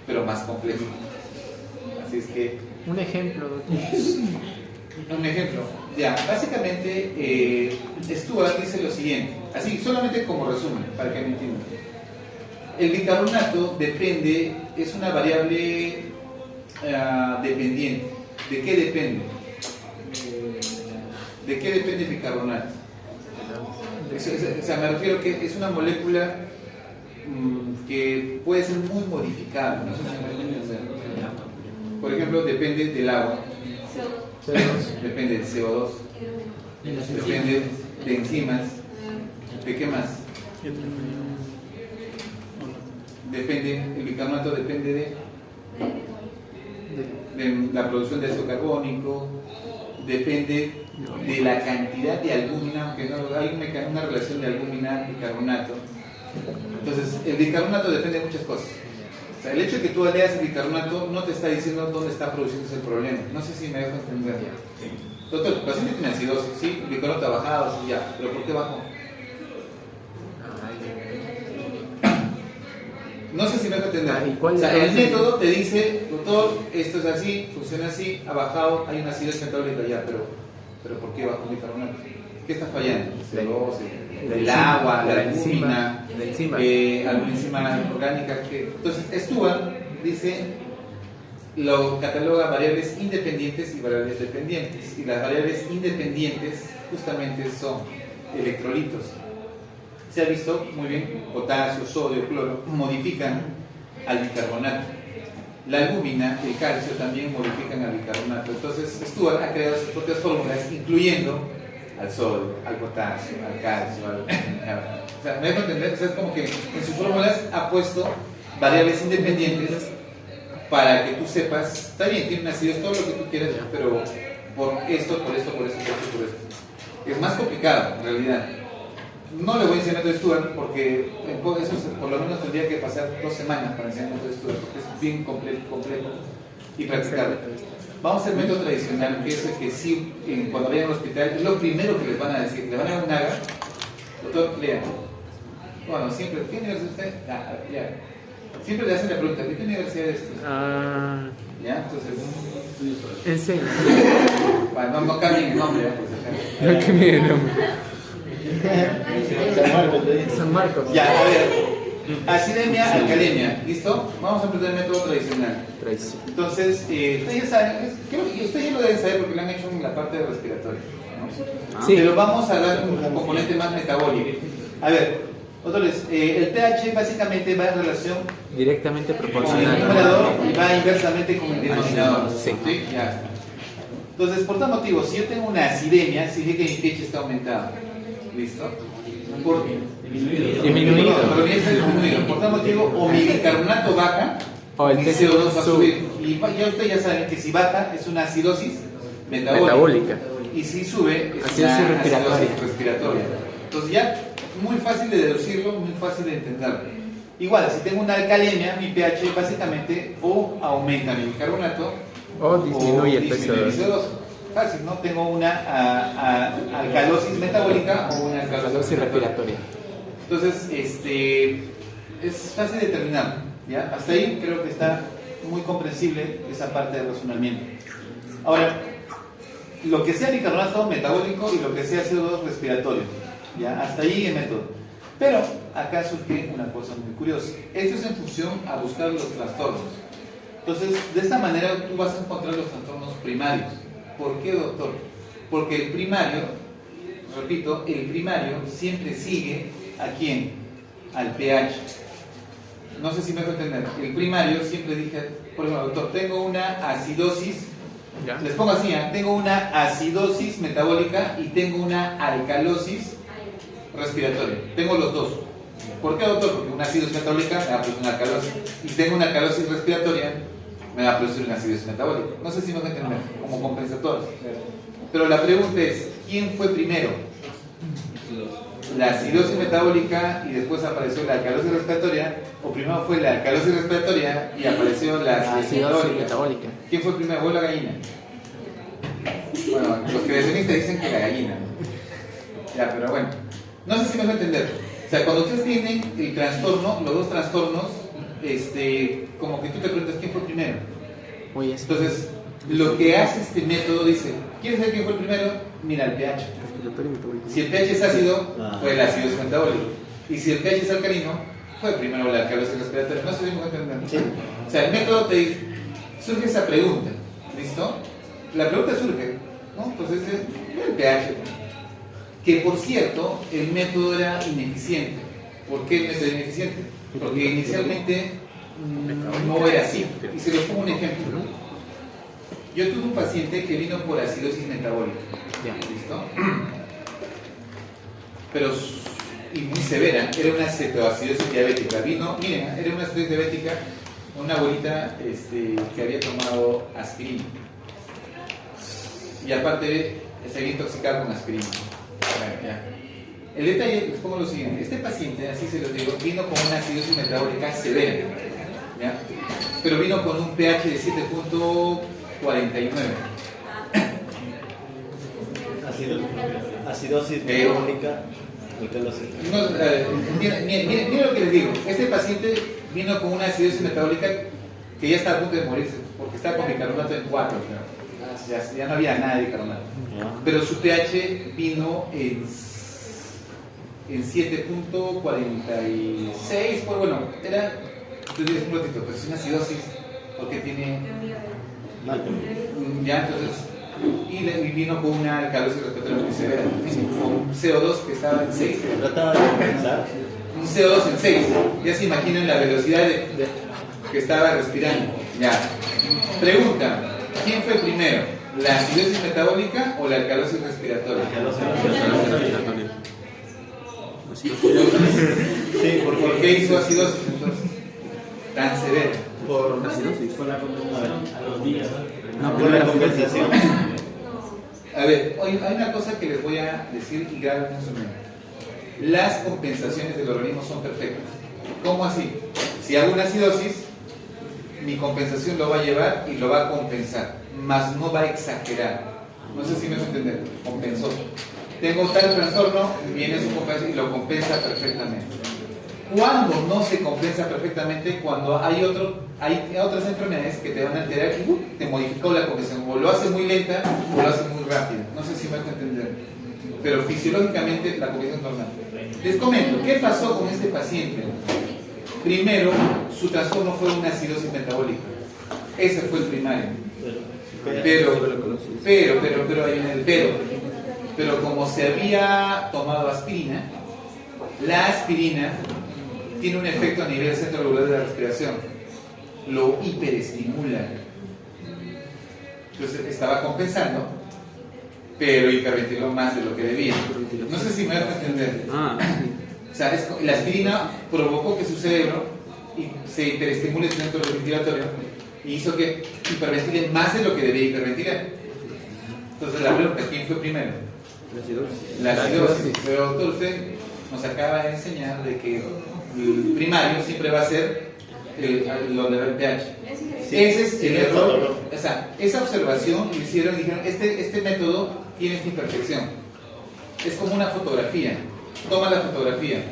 pero más complejo. Así es que... Un ejemplo, doctor. Un ejemplo. Ya, básicamente Stewart dice lo siguiente, así solamente como resumen, para que me entiendan. El bicarbonato depende, es una variable dependiente. ¿De qué depende? ¿De qué depende el bicarbonato? O sea, me refiero que es una molécula que puede ser muy modificada. No sé si me entienden. Por ejemplo, depende del agua, depende del CO2, depende de enzimas, ¿de qué más? Depende, el bicarbonato depende de la producción de ácido carbónico, depende de la cantidad de albúmina, aunque no hay una relación de albúmina y bicarbonato. Entonces, el bicarbonato depende de muchas cosas. O sea, el hecho de que tú leas el bicarbonato no te está diciendo dónde está produciéndose el problema. No sé si me dejo entender. Doctor, el paciente tiene acidosis, sí, el bicarbonato ha bajado, sí, ya, pero ¿por qué bajó? No sé si me dejo entender. O sea, el método te dice, doctor, esto es así, funciona así, ha bajado, hay una acidosis metabólica ya, pero ¿por qué bajó el bicarbonato? ¿Qué está fallando? El agua, la albúmina, alguna enzima orgánica. Entonces, Stewart dice, lo cataloga variables independientes y variables dependientes. Y las variables independientes justamente son electrolitos. Se ha visto muy bien, potasio, sodio, cloro, modifican al bicarbonato. La albúmina y el calcio también modifican al bicarbonato. Entonces, Stewart ha creado sus propias fórmulas, incluyendo al sodio, al potasio, al calcio, o sea, me dejo entender, o sea, es como que en sus fórmulas ha puesto variables independientes para que tú sepas, está bien, tiene una acidez, todo lo que tú quieras, pero por esto. Es más complicado, en realidad. No le voy a enseñar método de Stewart porque eso por lo menos tendría que pasar 2 semanas para enseñar método de Stewart, porque es bien complejo y practicable. Vamos al método tradicional, que es el que sí, cuando vayan al hospital, es lo primero que les van a decir. Le van a dar un AGA, doctor, lea. Bueno, siempre, ¿qué universidad es usted? Ya. Siempre le hacen la pregunta, ¿de qué universidad es usted? ¿Ya? Entonces... Enseña. Bueno, no cambien el nombre, pues. No cambien el nombre. San Marcos. Ya, a ver. Acidemia, alcalemia, ¿listo? Vamos a aprender el método tradicional. Entonces, ustedes ya saben, creo que ustedes ya lo deben saber porque lo han hecho en la parte respiratoria, ¿no? Sí. Pero vamos a dar un componente más metabólico. A ver, doctores, el pH básicamente va en relación directamente con el proporcional numerador y va inversamente con el denominador. Sí. ¿Sí? Ya. Entonces, por tal motivo, si yo tengo una acidemia, significa que mi pH está aumentado. ¿Listo? Disminuido. Por tal motivo, o mi bicarbonato baja, o el CO2 va a subir. Y ya ustedes ya saben que si baja es una acidosis metabólica. Y si sube, es Acidosis una respiratoria. acidosis respiratoria. Entonces ya, muy fácil de deducirlo, muy fácil de entenderlo. Igual, si tengo una alcalemia, mi pH básicamente o aumenta mi bicarbonato O disminuye el disminuye mi peso. CO2. Fácil, ¿no? Tengo una alcalosis metabólica o una Acidosis respiratoria. Entonces, es fácil de determinar, ¿ya? Hasta ahí creo que está muy comprensible esa parte del razonamiento. Ahora, lo que sea bicarbonato metabólico y lo que sea CO2 respiratorio, ¿ya? Hasta ahí el método. Pero acá surge una cosa muy curiosa. Esto es en función a buscar los trastornos. Entonces, de esta manera tú vas a encontrar los trastornos primarios. ¿Por qué, doctor? Porque el primario, repito, el primario siempre sigue ¿a quién? Al pH. No sé si me dejo entender. El primario siempre dije, por ejemplo, doctor, tengo una acidosis, ¿Ya? les pongo así, tengo una acidosis metabólica y tengo una alcalosis respiratoria. Tengo los dos. ¿Por qué, doctor? Porque una acidosis metabólica me va a producir una alcalosis. Y tengo una alcalosis respiratoria, me va a producir una acidosis metabólica. No sé si me dejo entender, como compensatorios. Pero la pregunta es, ¿quién fue primero? La acidosis metabólica y después apareció la alcalosis respiratoria, o primero fue la alcalosis respiratoria y apareció la acidosis Acidosis metabólica. metabólica. ¿Quién fue primero, vos o la gallina? Bueno, los creacionistas dicen que la gallina. Ya, pero bueno, no sé si me va a entender. O sea, cuando ustedes tienen el trastorno, los dos trastornos, como que tú te preguntas quién fue primero. Muy eso. Entonces, lo que hace este método dice, ¿quieres saber quién fue el primero? Mira el pH. Si el pH es ácido, fue la acidosis metabólica. Y si el pH es alcalino, fue primero la alcalosis respiratoria. No sé si me entienden. Sí. O sea, el método te dice, surge esa pregunta. ¿Listo? La pregunta surge, ¿no? Entonces, el pH. Que por cierto, el método era ineficiente. ¿Por qué el método era ineficiente? Porque inicialmente no era así. Y se les pongo un ejemplo. Yo tuve un paciente que vino por acidosis metabólica. Ya. ¿Listo? Pero, y muy severa, era una cetoacidosis diabética. Vino, miren, era una acidosis diabética, una abuelita que había tomado aspirina. Y aparte, se había intoxicado con aspirina. Bueno, ya. El detalle, les pongo lo siguiente: este paciente, así se los digo, vino con una acidosis metabólica severa, ¿ya? Pero vino con un pH de 7.49. Acidosis metabólica, alcalosis. No, miren lo que les digo. Este paciente vino con una acidosis metabólica que ya está a punto de morirse, porque está con bicarbonato en 4. Ya no había nada de bicarbonato. Pero su pH vino en 7.46. Pues bueno, era, tú dices un ratito, pero es una acidosis, porque tiene. Ya, entonces. Y vino con una alcalosis respiratoria muy severa, con un CO2 que estaba en 6. Trataba de compensar. Un CO2 en 6. Ya se imaginan la velocidad que estaba respirando. Ya. Pregunta: ¿quién fue primero? ¿La acidosis metabólica o la alcalosis respiratoria? Sí, ¿Por qué hizo acidosis entonces? Tan severa. por Acidosis. por la compensación. A los días. No, Por la compensación. A ver, hoy hay una cosa que les voy a decir y graben en su mente. Las compensaciones del organismo son perfectas. ¿Cómo así? Si hago una acidosis, mi compensación lo va a llevar y lo va a compensar, mas no va a exagerar. No sé si me voy a entender. Compensó. Tengo tal trastorno, viene su compensación y lo compensa perfectamente. ¿Cuándo no se compensa perfectamente? Cuando hay otras enfermedades que te van a alterar y te modificó la compensación. O lo hace muy lenta o lo hace muy rápido. No sé si me voy a entender. Pero fisiológicamente la compensación es normal. Les comento, ¿qué pasó con este paciente? Primero, su trastorno fue una acidosis metabólica. Ese fue el primario. Pero hay un pero como se había tomado aspirina, la aspirina tiene un efecto a nivel del centro regular de la respiración, lo hiperestimula. Entonces estaba compensando, pero hiperventiló más de lo que debía. No sé si me vas a entender. O sea, la aspirina provocó que su cerebro se hiperestimule el centro respiratorio y hizo que hiperventile más de lo que debía hiperventilar. Entonces la pregunta, ¿quién fue primero? La acidosis. Pero doctor, usted nos acaba de enseñar de que el primario siempre va a ser donde va el pH. Ese es el error. O sea, esa observación lo hicieron y dijeron, este método tiene esta imperfección. Es como una fotografía. Toma la fotografía.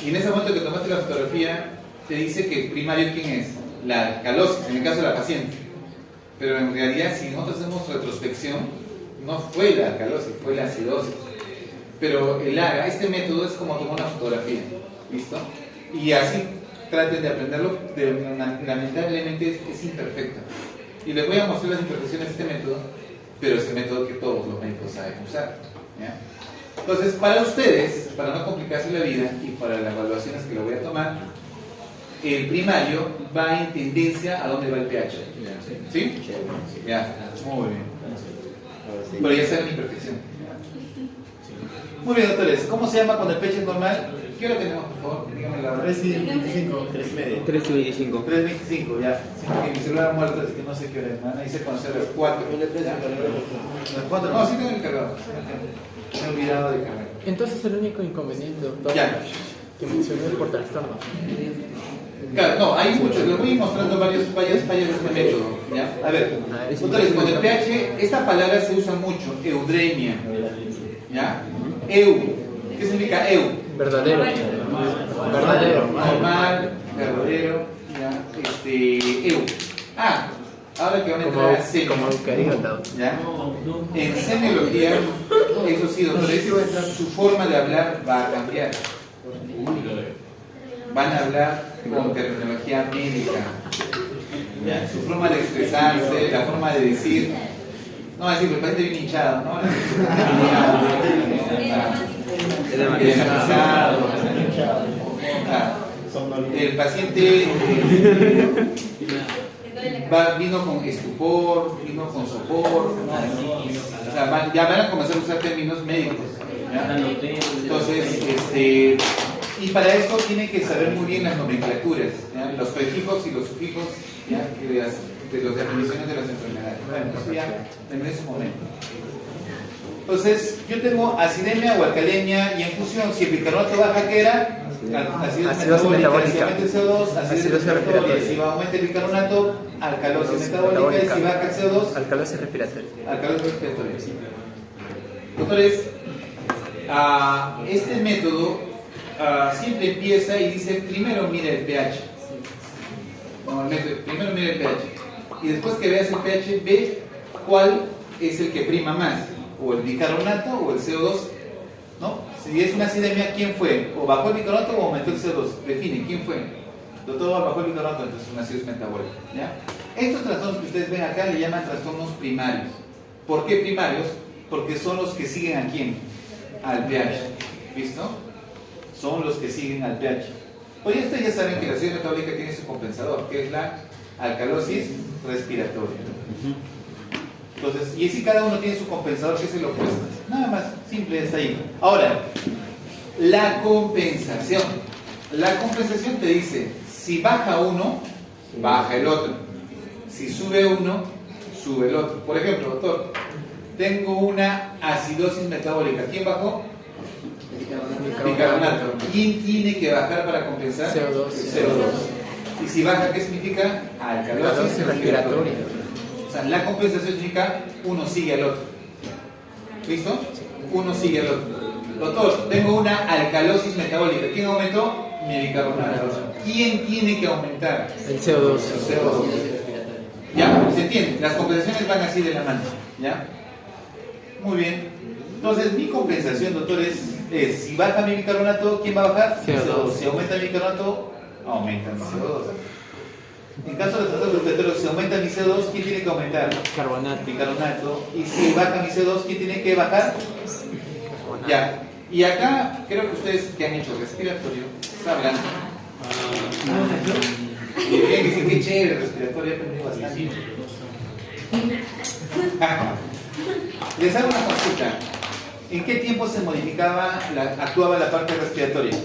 Y en ese momento que tomaste la fotografía, te dice que el primario, ¿quién es? La alcalosis, en el caso de la paciente. Pero en realidad, si nosotros hacemos retrospección, no fue la alcalosis, fue la acidosis. Pero el AGA, este método es como tomar una fotografía. ¿Listo? Y así traten de aprenderlo, lamentablemente es imperfecto. Y les voy a mostrar las imperfecciones de este método, pero es el método que todos los médicos saben usar. ¿Ya? Entonces, para ustedes, para no complicarse la vida y para las evaluaciones que lo voy a tomar, el primario va en tendencia a dónde va el pH. ¿Sí? Ya, muy bien. Pero ya saben mi imperfección. Muy bien, doctores, ¿cómo se llama cuando el pH es normal? ¿Qué hora tenemos, por favor? Dígame la hora. 3:25. 3:30. 3:25. 3:25, ya. Sí, porque mi celular ha muerto, es que no sé qué hora es. Me hice conocer a las 4. ¿Las 4? No, sí tengo el cargador. Me he olvidado de cargar. Entonces el único inconveniente, doctor, Ya. que mencioné es por trastorno. Claro, no, hay muchos. Les voy mostrando varias fallas de este método. ¿Ya? A ver, doctores, con el pH, esta palabra se usa mucho, eudemia. ¿Ya? ¿Qué significa eu? Verdadero. Verdadero. Normal, verdadero, ¿ya? Eu. Ahora que van a entrar a semio. Como eucariota. ¿Ya? En semiología, eso sí, doctores, su forma de hablar va a cambiar. Van a hablar con terminología médica. ¿Ya? Su forma de expresarse, la forma de decir. No va a decir, el paciente viene hinchado, ¿no? El paciente vino con estupor, vino con sopor, o sea, ya van a comenzar a usar términos médicos. ¿Ya? Entonces, y para esto tiene que saber muy bien las nomenclaturas, ¿ya? Los prefijos y los sufijos, ¿ya? De las definiciones de las enfermedades. Bueno, eso ya en ese momento. Entonces, yo tengo acidemia o alcalemia y en fusión, si el bicarbonato baja, ¿qué era? Acidosis metabólica. Si aumenta el CO2, acidosis respiratoria. Si aumenta el bicarbonato, alcalosis metabólica. Y si baja el CO2, alcalosis respiratoria. Alcalosis respiratoria. Doctores, este método siempre empieza y dice, primero mira el pH. Normalmente, primero mira el pH. Y después que veas el pH, ve cuál es el que prima más, o el bicarbonato o el CO2, ¿no? Si es una acidemia, ¿quién fue? ¿O bajó el bicarbonato o aumentó el CO2? Define, ¿quién fue? Doctor, bajó el bicarbonato, entonces una acidosis metabólica, ¿ya? Estos trastornos que ustedes ven acá le llaman trastornos primarios. ¿Por qué primarios? Porque son los que siguen a quién? Al pH, ¿listo? Son los que siguen al pH. Pues ustedes ya saben que la acidosis metabólica tiene su compensador, que es la alcalosis respiratoria. Entonces, y si cada uno tiene su compensador, que es el opuesto. Nada más, simple, está ahí. Ahora, la compensación. La compensación te dice, si baja uno, baja el otro. Si sube uno, sube el otro. Por ejemplo, doctor, tengo una acidosis metabólica. ¿Quién bajó? Bicarbonato. ¿Quién tiene que bajar para compensar? CO2. CO2. Y si baja, ¿qué significa? Alcalosis respiratoria. O sea, la compensación significa uno sigue al otro. ¿Listo? Uno sigue al otro. Doctor, tengo una alcalosis metabólica. ¿Quién aumentó? Mi bicarbonato. ¿Quién tiene que aumentar? El CO2. El CO2. Ya, se entiende. Las compensaciones van así de la mano. ¿Ya? Muy bien. Entonces, mi compensación, doctores, es si baja mi bicarbonato, ¿quién va a bajar? CO2. Si aumenta mi bicarbonato, aumenta mi CO2. En caso de trastornos respiratorios, si aumenta mi CO2, ¿quién tiene que aumentar? Bicarbonato. Y si baja mi CO2, ¿quién tiene que bajar? Ya. Y acá, creo que ustedes que han hecho respiratorio, sabrán. Y bien, dicen que chévere, respiratorio, he aprendido bastante. Les hago una consulta. ¿En qué tiempo se modificaba, actuaba la parte respiratoria?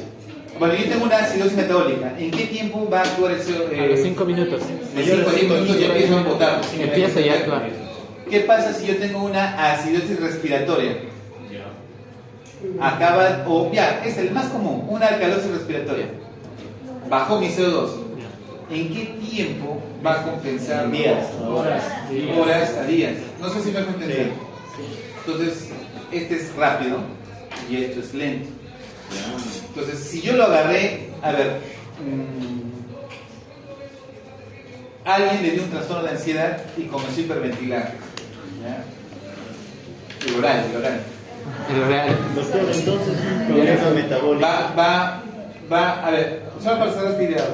Bueno, yo tengo una acidosis metabólica. ¿En qué tiempo va a actuar el CO2? A los 5 minutos. De 5 a 10 minutos ya empiezan a botar. Empieza ya a actuar. ¿Qué pasa si yo tengo una acidosis respiratoria? Acaba, o ya, es el más común, una alcalosis respiratoria. Bajó mi CO2. ¿En qué tiempo va a compensar? Días, Horas a días. No sé si me dejo entender. Entonces, este es rápido y esto es lento. Entonces, si yo lo agarré, a ver, alguien le dio un trastorno de ansiedad y comenzó a hiperventilar. ¿Ya? El oral. El oral. Doctor, entonces, problema metabólico. Va, a ver, solo para hacer esta idea,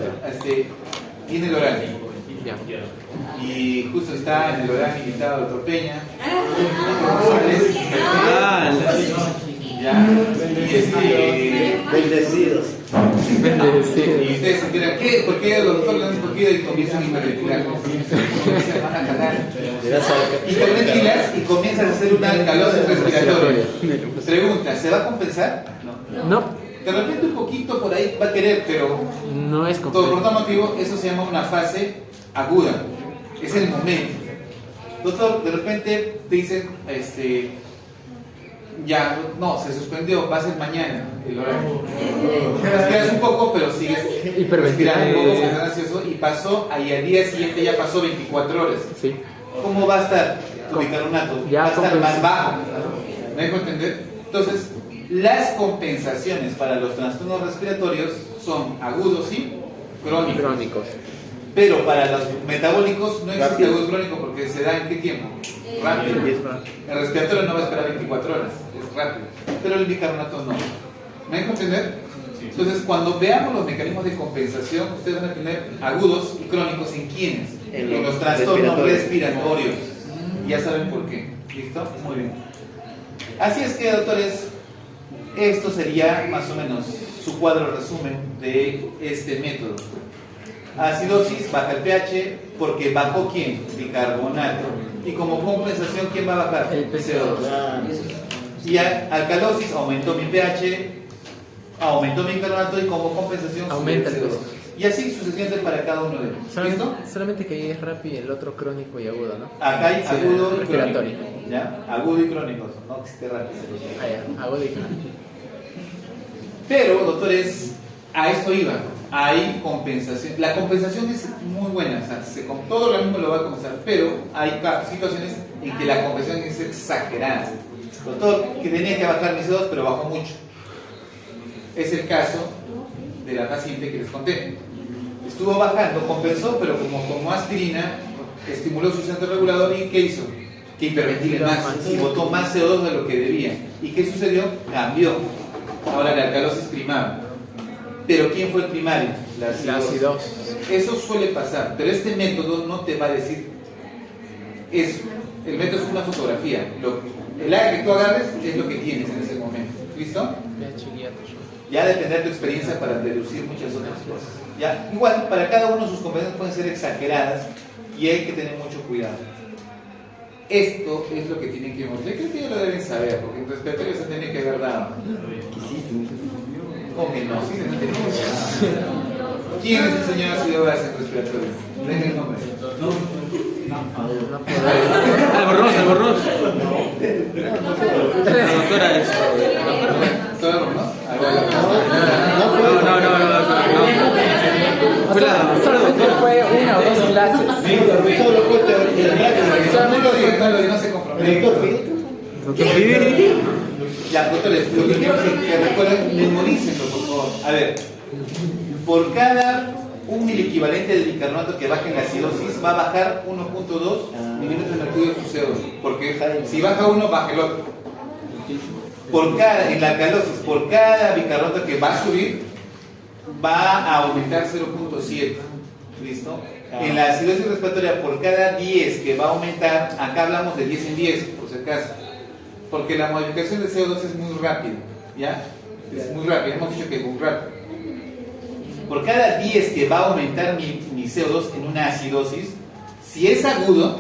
tiene el oral. Ya. Y justo está en el oral invitado al doctor Peña. Ya. Bendecidos. Y ustedes se miran, ¿qué? ¿Por qué, doctor? ¿Por qué? Y comienzan a hiperventilar. Se van a cagar. Hiperventilas y comienzas a hacer una alcalosis respiratoria. Pregunta, ¿se va a compensar? No, De repente un poquito por ahí va a querer, pero no es por completo. tal motivo eso se llama una fase aguda. Es el momento. Doctor, de repente te dicen, ya, no, se suspendió, va a ser mañana el horario. Respiras un poco, pero sigues respirando un poco, porque estás ansioso, y pasó, y al día siguiente ya pasó 24 horas. Sí. ¿Cómo va a estar tu bicarbonato? Ya Va a estar compensó. más bajo. ¿Me dejo entender? Entonces, las compensaciones para los trastornos respiratorios son agudos y crónicos. Crónicos. Pero para los metabólicos no existe Rápido. agudo crónico porque se da en qué tiempo? Rápido. El respiratorio no va a esperar 24 horas, es rápido. Pero el bicarbonato no. ¿Me dejo entender? Entonces, cuando veamos los mecanismos de compensación, ustedes van a tener agudos y crónicos en quiénes? En los trastornos respiratorios. Ya saben por qué. ¿Listo? Muy bien. Así es que, doctores, esto sería más o menos su cuadro resumen de este método. Acidosis, baja el pH, porque bajó ¿quién? Bicarbonato. Y como compensación, ¿quién va a bajar? El CO2. Y alcalosis, aumentó mi pH, aumentó mi bicarbonato y como compensación Aumenta sube el CO2. Y así sucesivamente para cada uno de ellos. ¿Listo? Solamente que ahí es rápido y el otro crónico y agudo, ¿no? Acá hay Sí, agudo y crónico. respiratorio. ¿Ya? Agudo y crónico. No existe rápido. Ah, ya, agudo y crónico. Pero, doctores, a esto iba. Hay compensación. La compensación es muy buena. O sea, todo lo mismo lo va a compensar. Pero hay situaciones en que la compensación es exagerada. Doctor, que tenía que bajar mis CO2, pero bajó mucho. Es el caso de la paciente que les conté. Estuvo bajando, compensó, pero como tomó aspirina, estimuló su centro regulador y ¿qué hizo? Que hiperventile más y botó más CO2 de lo que debía. ¿Y qué sucedió? Cambió. Ahora la alcalosis primaba. Pero ¿quién fue el primario? La acidosis. Eso suele pasar, pero este método no te va a decir eso. El método es una fotografía. El área que tú agarres es lo que tienes en ese momento. ¿Listo? Ya depende de tu experiencia para deducir muchas otras cosas. ¿Ya? Igual, para cada uno sus competencias pueden ser exageradas y hay que tener mucho cuidado. Esto es lo que tienen que mostrar. Creo que ya lo deben saber, porque en respiratorio se tiene que haber dado. ¿Cómo que no? Sí, no tenemos. ¿Quién es el señor ácido base en respiratorio? Denme el nombre. Albornoz. La doctora es. ¿Todo albornoz? Solamente fue una o dos clases. Solo fue teoría. No se compromete. Ya, doctores, lo que quiero que recuerden, memorícenlo, por favor. A ver, por cada 1 miliequivalente de bicarbonato que baje en la acidosis, va a bajar 1.2 milímetros de mercurio de su CO2. Porque si baja uno, baja el otro. En la alcalosis, por cada bicarbonato que va a subir, va a aumentar 0.7. ¿Listo? En la acidosis respiratoria, por cada 10 que va a aumentar, acá hablamos de 10 en 10, por si acaso. Porque la modificación de CO2 es muy rápida, ¿ya? Es muy rápida, hemos dicho que es muy rápido. Por cada 10 que va a aumentar mi CO2 en una acidosis, si es agudo,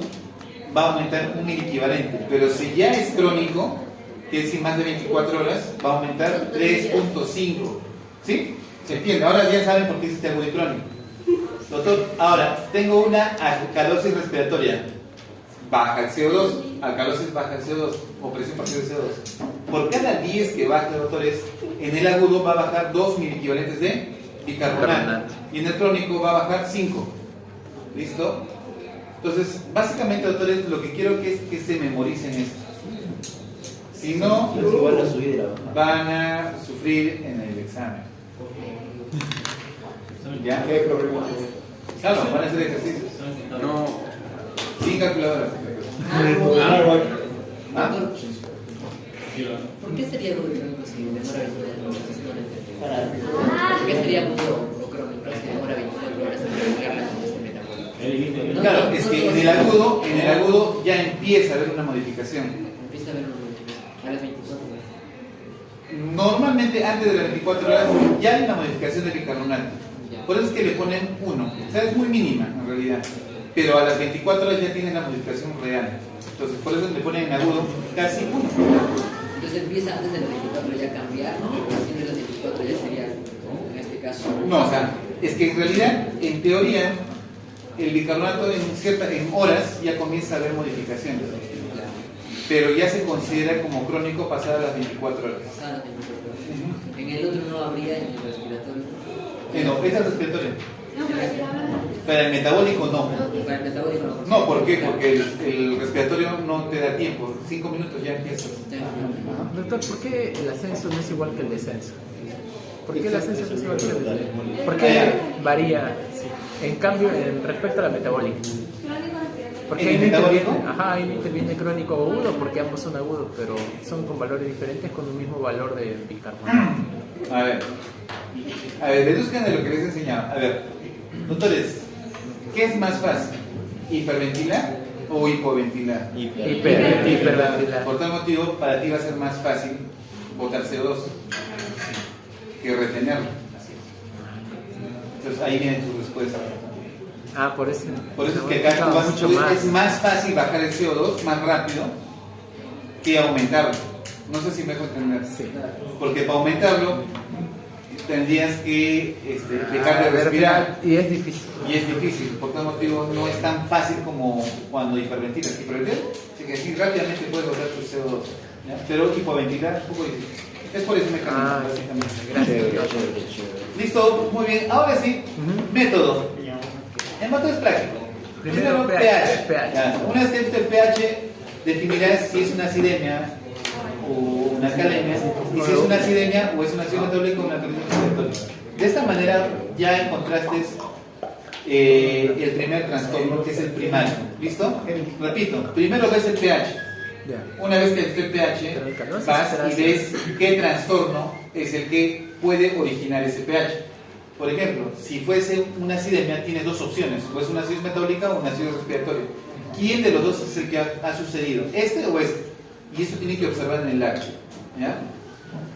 va a aumentar 1 miliequivalente. Pero si ya es crónico, que es decir más de 24 horas, va a aumentar 3.5. ¿Sí? ¿Se entiende? Ahora ya saben por qué existe agudo y crónico. Doctor, ahora, tengo una alcalosis respiratoria. baja el CO2, alcalosis baja el CO2 o presión parcial de CO2. Por cada 10 que baje, doctores, en el agudo va a bajar 2 miliequivalentes de bicarbonato y en el crónico va a bajar 5. ¿Listo? Entonces, básicamente, doctores, lo que quiero que es que se memoricen esto. Si no, Es igual la subida y la bajada. van a sufrir en el examen. ¿Ya? ¿Qué problema? Claro, van a hacer ejercicios. No. Sin calculadora. ¿Ah? ¿Por qué sería agudo y crónico si demora 24 horas? ¿Por qué sería agudo o crónico si demora 24 horas en llegar la combustión metabólica? Claro, es que en el agudo ya empieza a haber una modificación. Empieza a haber una modificación a las 24 horas. Normalmente antes de las 24 horas ya hay una modificación del bicarbonato. Por eso es que le ponen 1. O sea, es muy mínima en realidad. Pero a las 24 horas ya tienen la modificación real. Entonces, por eso le ponen en agudo casi 1. Entonces empieza antes de las 24 ya a cambiar, ¿no? Así de las 24 ya sería, en este caso. No, o sea, es que en realidad, en teoría, el bicarbonato en horas ya comienza a haber modificaciones. Pero ya se considera como crónico pasadas las 24 horas. Pasadas las 24 horas. En el otro no habría en el respiratorio. No, esa es respiratoria. Para el metabólico no. Para el metabólico no. No, ¿por qué? Porque el respiratorio no te da tiempo. 5 minutos ya empiezas. Doctor, ¿por qué el ascenso no es igual que el descenso? ¿Por qué el ascenso no es igual que el descenso? ¿Por qué varía? Sí. En cambio, en respecto a la metabólica. Porque ahí ¿El no metabólico? interviene, ahí no interviene crónico o agudo, porque ambos son agudos, pero son con valores diferentes con un mismo valor de bicarbonato. A ver, deduzcan de lo que les he enseñado. A ver, doctores, ¿qué es más fácil? ¿Hiperventilar o hipoventilar? Hiperventilar. Por tal motivo, para ti va a ser más fácil botar CO2 que retenerlo. Entonces ahí viene tu respuesta. Ah, por eso. Por eso es que acá tú vas, mucho más. es más fácil bajar el CO2 más rápido que aumentarlo. No sé si me dejo entender. Sí. Porque para aumentarlo tendrías que dejar de respirar. Y es difícil. Y es difícil, por tal motivo no es tan fácil como cuando hiperventilas. Hiperventilar, así que sí, rápidamente puedes botar tu CO2. ¿Ya? Pero hipoventilar es un poco difícil. Es por ese mecanismo, básicamente. Gracias. Listo, muy bien. Ahora sí, método. El método es práctico. Primero pH. Ya, una vez que esté el pH, definirás si es una acidemia o una alcalemia, y si es una acidemia o es una ácido metabólico o una alcalemia respiratoria. De esta manera ya encontraste el primer trastorno, que es el primario. ¿Listo? Repito, primero ves el pH. Ya. Una vez que esté el pH, vas y ves qué trastorno es el que puede originar ese pH. Por ejemplo, si fuese una acidemia, tienes dos opciones: o es una acidosis metabólica o una acidosis respiratoria. ¿Quién de los dos es el que ha sucedido? ¿Este o este? Y eso tiene que observar en el lago. ¿Ya?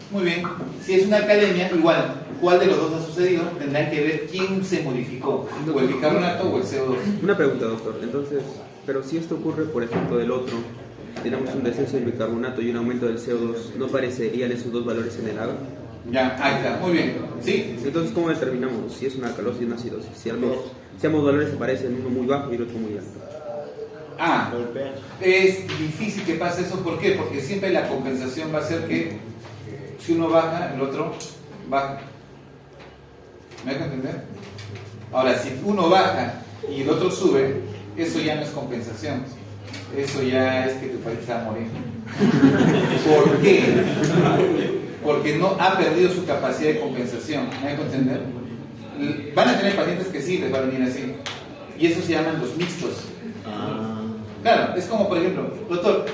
Muy bien. Si es una alcalemia, igual, ¿cuál de los dos ha sucedido? Tendrán que ver quién se modificó, o el bicarbonato o el CO2. Una pregunta, doctor. Entonces, pero si esto ocurre, por ejemplo, del otro, tenemos un descenso del bicarbonato y un aumento del CO2, ¿no parecerían esos dos valores en el agua? Ya, ahí está, muy bien. ¿Sí? Entonces, ¿cómo determinamos si es una alcalosis y una acidosis? Si ambos valores se parecen, uno muy bajo y el otro muy alto. Ah, es difícil que pase eso. ¿Por qué? Porque siempre la compensación va a ser que si uno baja, el otro baja. ¿Me deja entender? Ahora, si uno baja y el otro sube, eso ya no es compensación. Eso ya es que tu país se va a morir. ¿Por qué? Porque no ha perdido su capacidad de compensación. ¿Me dejo entender? Van a tener pacientes que sí les va a venir así. Y eso se llaman los mixtos. Claro, es como por ejemplo, doctor,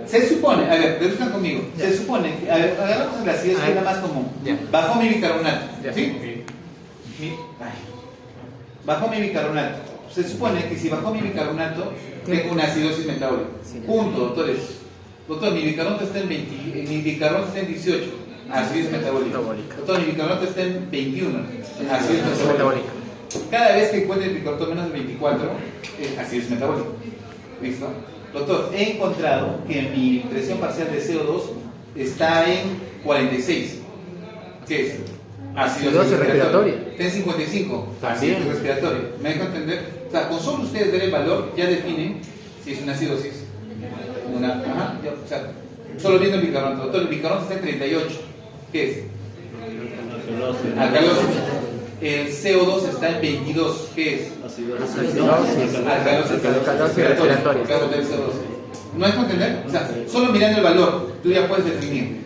se supone, a ver, deduzcan conmigo, se supone, a ver, agarramos la acidez que es la más común. Bajó mi bicarbonato, ¿sí? Bajó mi bicarbonato. Se supone que si bajó mi bicarbonato, tengo una acidosis metabólica. Punto, doctores. Doctor, mi bicarbonato está en 20, mi bicarbonato está en 18, acidosis metabólica. Doctor, mi bicarbonato está en 21, acidosis metabólica. Cada vez que encuentre el bicarbonato menos de 24, acidosis metabólica. ¿Listo? Doctor, he encontrado que mi presión parcial de CO2 está en 46. ¿Qué es? Acidosis respiratoria. Está en 55. Acidosis respiratoria. ¿Me dejo entender? O sea, con solo ustedes ver el valor, ya definen si es una acidosis, o sea, solo viendo el bicarbonato. Doctor, el bicarbonato está en 38. ¿Qué es? Alcalosis. El CO2 está en 22. ¿Qué es? Alcalosis respiratoria. ¿No hay que entender? O sea, solo mirando el valor, tú ya puedes definir.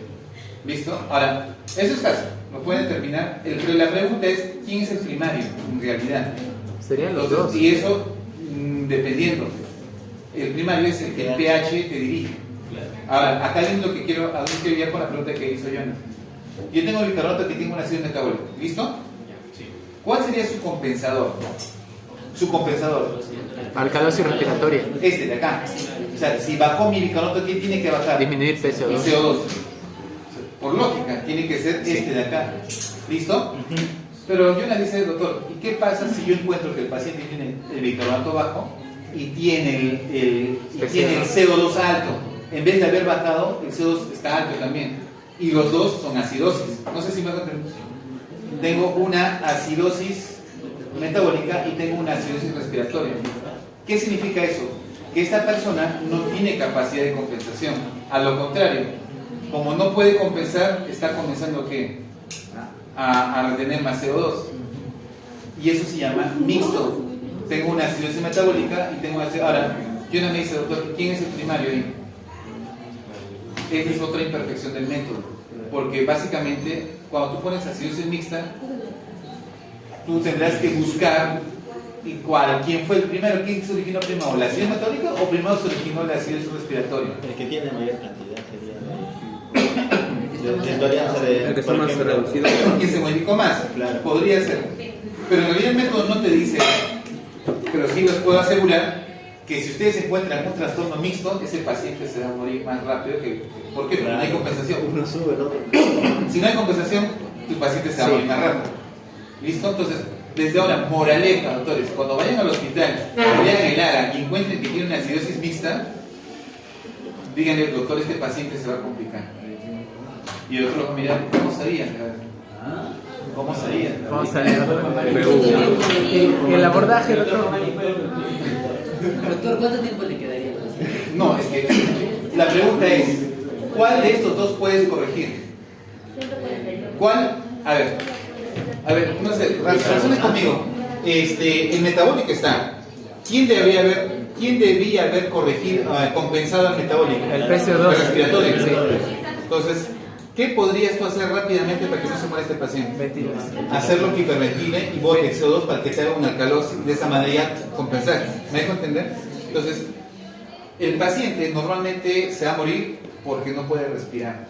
¿Listo? Ahora, eso es fácil, lo pueden determinar. Pero la pregunta es: ¿quién es el primario en realidad? Serían los dos. Y eso, dependiendo. El primario es el que el pH te dirige. Ahora, acá es lo que quiero, a dónde quiero ir con la pregunta que hizo Jonah. Yo tengo el bicarbonato que tiene una acidez metabólica. ¿Listo? ¿Cuál sería su compensador? Su compensador. Alcalosis respiratoria. Este de acá. O sea, si bajó mi bicarbonato, ¿qué tiene que bajar? Disminuir PCO2. El CO2. Por lógica, tiene que ser este de acá. ¿Listo? Pero Jonah dice, doctor, ¿y qué pasa si yo encuentro que el paciente tiene el bicarbonato bajo y tiene el CO2 alto? En vez de haber bajado, el CO2 está alto también. Y los dos son acidosis. No sé si me entienden. Tengo una acidosis metabólica y tengo una acidosis respiratoria. ¿Qué significa eso? Que esta persona no tiene capacidad de compensación. A lo contrario, como no puede compensar, está comenzando ¿qué? A retener más CO2. Y eso se llama mixto. Tengo una acidosis metabólica y tengo una acidosis. Ahora, yo no me dice, doctor, ¿quién es el primario ahí? Esa es otra imperfección del método. Porque básicamente, cuando tú pones acidosis mixta, tú tendrás que buscar quién fue el primero, quién se originó primero, la acidosis metabólica o primero se originó la acidosis respiratoria. El que tiene mayor cantidad sería de tolerancia de. El que está más reducido. ¿Quién se modificó más? Claro. Podría ser. Pero en realidad el método no te dice, pero sí les puedo asegurar que si ustedes encuentran un trastorno mixto, ese paciente se va a morir más rápido que. ¿Por qué? Porque no hay compensación. Uno sube, el otro. Si no hay compensación, tu paciente se va a morir más rápido. ¿Listo? Entonces, desde ahora, moraleja, doctores, cuando vayan al hospital, vean el ARA y encuentren que tiene una acidosis mixta, díganle, doctor, este paciente se va a complicar. Y el otro va a mirar, ¿cómo sabía? ¿Cómo sabía? Vamos a ver. Y el abordaje, doctor. Doctor, ¿cuánto tiempo le quedaría? No, es que la pregunta es, ¿cuál de estos dos puedes corregir? ¿Cuál? A ver, no sé, razones conmigo. El metabólico está. ¿Quién debía haber corregido, compensado al metabólico? El PCO2. El respiratorio. Sí. Entonces, ¿qué podrías tú hacer rápidamente para que no se muera este paciente? Ventilación. Hacerlo que hiperventile y bote el CO2 para que te haga una alcalosis, de esa manera compensar. ¿Me dejo entender? Entonces, el paciente normalmente se va a morir porque no puede respirar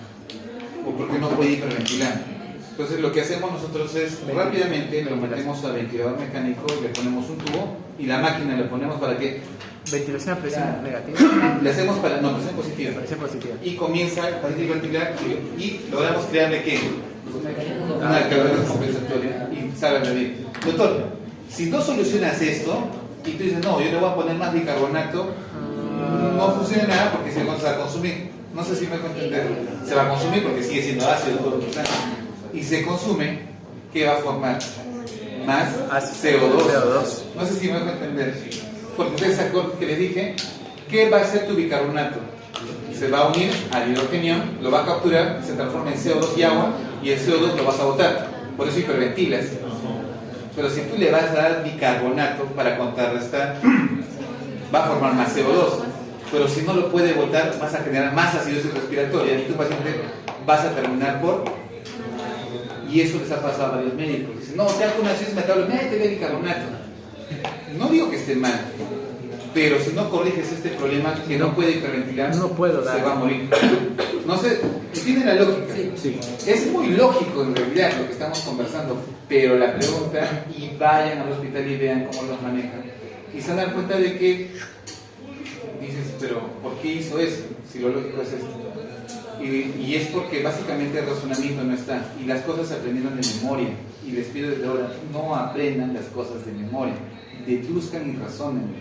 o porque no puede hiperventilar. Entonces lo que hacemos nosotros es rápidamente lo metemos al ventilador mecánico, le ponemos un tubo y la máquina le ponemos para que Ventilación a presión negativa. le hacemos para presión positiva. Presión positiva. Y comienza el paciente a ventilar y logramos crearle ¿qué? Una alcalosis compensatoria y sale a vivir. Doctor, si no solucionas esto y tú dices, no, yo le voy a poner más bicarbonato, no funciona nada porque se va a consumir. No sé si me puedo entender. Se va a consumir porque sigue siendo ácido todo lo que está. Y se consume, ¿qué va a formar? Más CO2. No sé si me puedo entender. Porque ustedes se acuerdan que les dije, ¿qué va a hacer tu bicarbonato? Se va a unir al hidrogenio, lo va a capturar, se transforma en CO2 y agua, y el CO2 lo vas a botar. Por eso hiperventilas. Pero si tú le vas a dar bicarbonato para contrarrestar, va a formar más CO2. Pero si no lo puede botar, vas a generar más acidosis respiratoria y tu paciente vas a terminar por... Y eso les ha pasado a varios médicos. Dicen, no, te hago una acidosis metabólica, métele bicarbonato. No digo que esté mal, pero si no corriges este problema que no puede hiperventilar, no puedo dar. se va a morir. No sé, ¿entienden la lógica? Sí. Es muy lógico en realidad lo que estamos conversando, pero la pregunta, y vayan al hospital y vean cómo los manejan. Y se dan cuenta de que dices, pero ¿por qué hizo eso? Si lo lógico es esto. Y es porque básicamente el razonamiento no está. Y las cosas se aprendieron de memoria. Y les pido desde ahora, no aprendan las cosas de memoria. Deduzcan y razonen.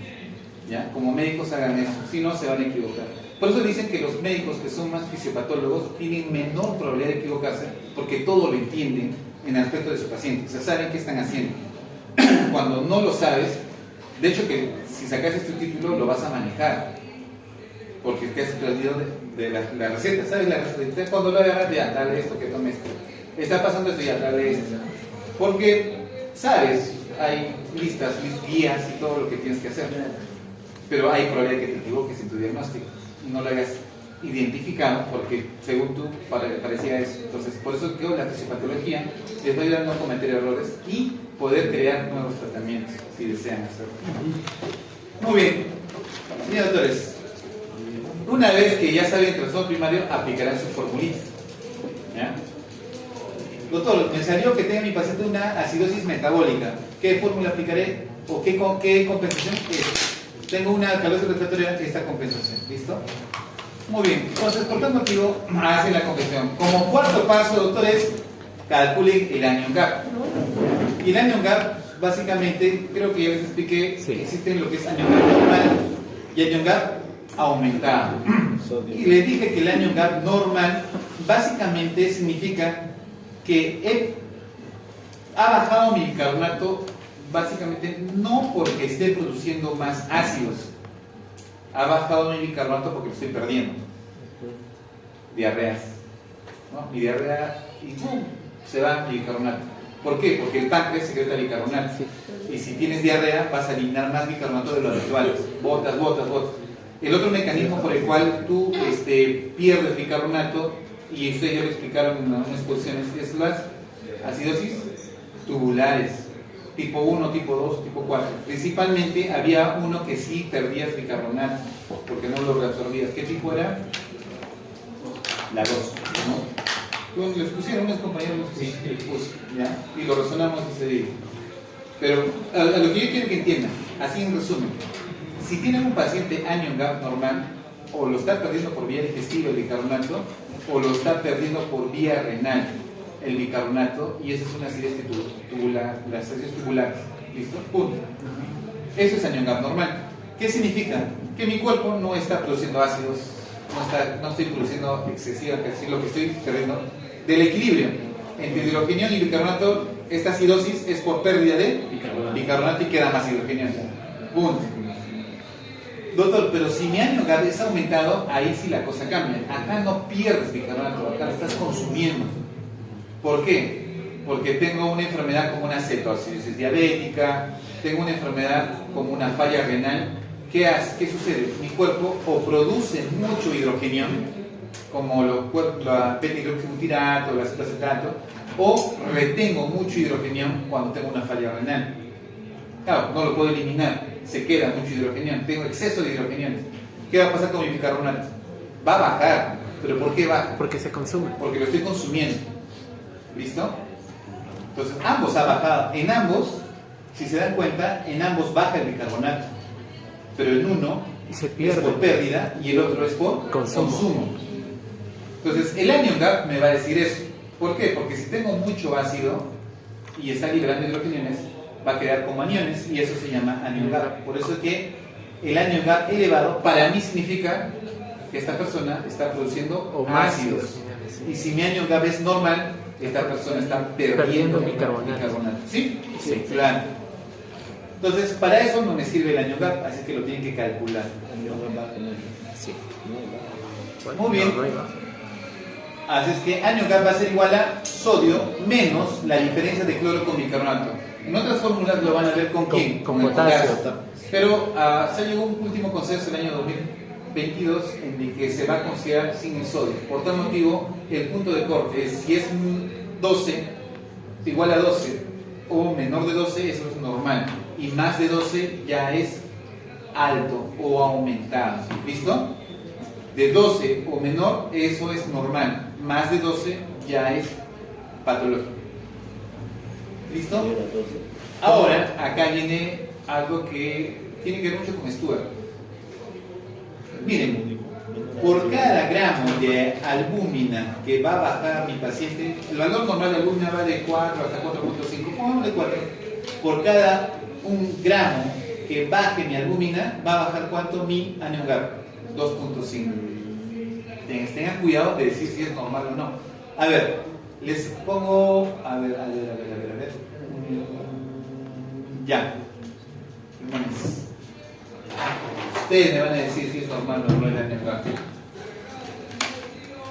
¿Ya? Como médicos hagan eso. Si no, se van a equivocar. Por eso dicen que los médicos que son más fisiopatólogos tienen menor probabilidad de equivocarse porque todo lo entienden en el aspecto de su paciente. O sea, saben qué están haciendo. Cuando no lo sabes, de hecho que si sacas este título lo vas a manejar. porque te has perdido de la receta, ¿sabes? La receta, cuando lo agarras, ya, dale esto, que tome esto. Está pasando esto, ya, dale esto. Porque, ¿sabes? Hay listas, guías y todo lo que tienes que hacer. Pero hay probabilidad de que te equivoques en tu diagnóstico. No lo hayas identificado porque, según tú, parecía eso. Entonces, por eso creo que la fisiopatología les va a ayudar a no cometer errores y poder crear nuevos tratamientos, si desean hacerlo. Muy bien. Señores doctores, una vez que ya saben el trastorno primario, aplicarán su formulita. ¿Ya? Doctor, me salió que tenga mi paciente una acidosis metabólica. ¿Qué fórmula aplicaré? ¿O qué compensación es? Tengo una alcalosis respiratoria, esta compensación. ¿Listo? Muy bien. Entonces, por tal motivo, hacen la compensación. Como cuarto paso, doctores, calculen el anion gap. Y el anion gap, básicamente, creo que ya les expliqué, sí. Existen lo que es anion gap normal y anion gap aumentado. Y les dije que el anion gap normal, básicamente, significa que ha bajado mi bicarbonato básicamente no porque esté produciendo más ácidos, ha bajado mi bicarbonato porque lo estoy perdiendo. Diarreas, ¿no? Mi diarrea y ¡pum! Se va mi bicarbonato. ¿Por qué? Porque el páncreas secreta bicarbonato. Y si tienes diarrea vas a eliminar más bicarbonato de lo habitual. Botas. El otro mecanismo por el cual tú pierdes bicarbonato, y ustedes ya lo explicaron en algunas exposiciones, es las acidosis tubulares, tipo 1, tipo 2, tipo 4. Principalmente había uno que sí perdías bicarbonato, porque no lo reabsorbías. ¿Qué tipo era? La 2, ¿no? Lo expusieron unos compañeros, sí, ¿ya? Y lo razonamos ese día. Pero a lo que yo quiero que entiendan, así en resumen, si tienen un paciente anion gap normal, o lo está perdiendo por vía digestiva el bicarbonato, o lo está perdiendo por vía renal el bicarbonato, y esa es una acidez tubular, las acidosis tubulares. ¿Listo? Punto. Eso es anion gap normal. ¿Qué significa? Que mi cuerpo no está produciendo ácidos, no estoy produciendo excesiva, que es lo que estoy perdiendo del equilibrio entre hidrogenión y bicarbonato. Esta acidosis es por pérdida de bicarbonato y queda más hidrogenión. Punto. Doctor, pero si mi anion gap es aumentado, ahí sí la cosa cambia. Acá no pierdes bicarbonato, acá lo estás consumiendo. ¿Por qué? Porque tengo una enfermedad como una cetoacidosis diabética, tengo una enfermedad como una falla renal. ¿Qué sucede? Mi cuerpo o produce mucho hidrogenión, como la beta-hidroxibutirato, la acetato, o retengo mucho hidrogenión cuando tengo una falla renal. Claro, no lo puedo eliminar, se queda mucho hidrogenión, tengo exceso de hidrogenión. ¿Qué va a pasar con mi bicarbonato? Va a bajar, ¿pero por qué baja? Porque se consume. Porque lo estoy consumiendo. ¿Listo? Entonces, ambos ha bajado. En ambos, si se dan cuenta, en ambos baja el bicarbonato. Pero en uno se pierde. Es por pérdida y el otro es por consumo. Entonces, el anion gap me va a decir eso. ¿Por qué? Porque si tengo mucho ácido y está liberando hidrogeniones, va a quedar como aniones y eso se llama anion gap. Por eso es que el anion gap elevado para mí significa que esta persona está produciendo ácidos. Y si mi anion gap es normal, esta persona está perdiendo bicarbonato. ¿Sí? Sí. Claro. Entonces, para eso no me sirve el anion gap, así que lo tienen que calcular. Sí. Muy bien. Así es que anion gap va a ser igual a sodio menos la diferencia de cloro con bicarbonato. En otras fórmulas lo van a ver con quién, con el potasio. Pero se llegó un último consenso en el año 2022 en el que se va a considerar sin el sodio. Por tal motivo, el punto de corte es si es 12 igual a 12 o menor de 12, eso es normal. Y más de 12 ya es alto o aumentado. ¿Listo? De 12 o menor, eso es normal. Más de 12 ya es patológico. ¿Listo? Ahora, acá viene algo que tiene que ver mucho con Stuart. Miren, por cada gramo de albúmina que va a bajar mi paciente, el valor normal de albúmina va de 4 hasta 4.5, pongámosle 4. Por cada 1 gramo que baje mi albúmina, va a bajar ¿cuánto? Mi anion gap, 2.5. Tengan cuidado de decir si es normal o no. A ver, les pongo, a ver. Ya. Ustedes me van a decir si es normal o no el anion gap.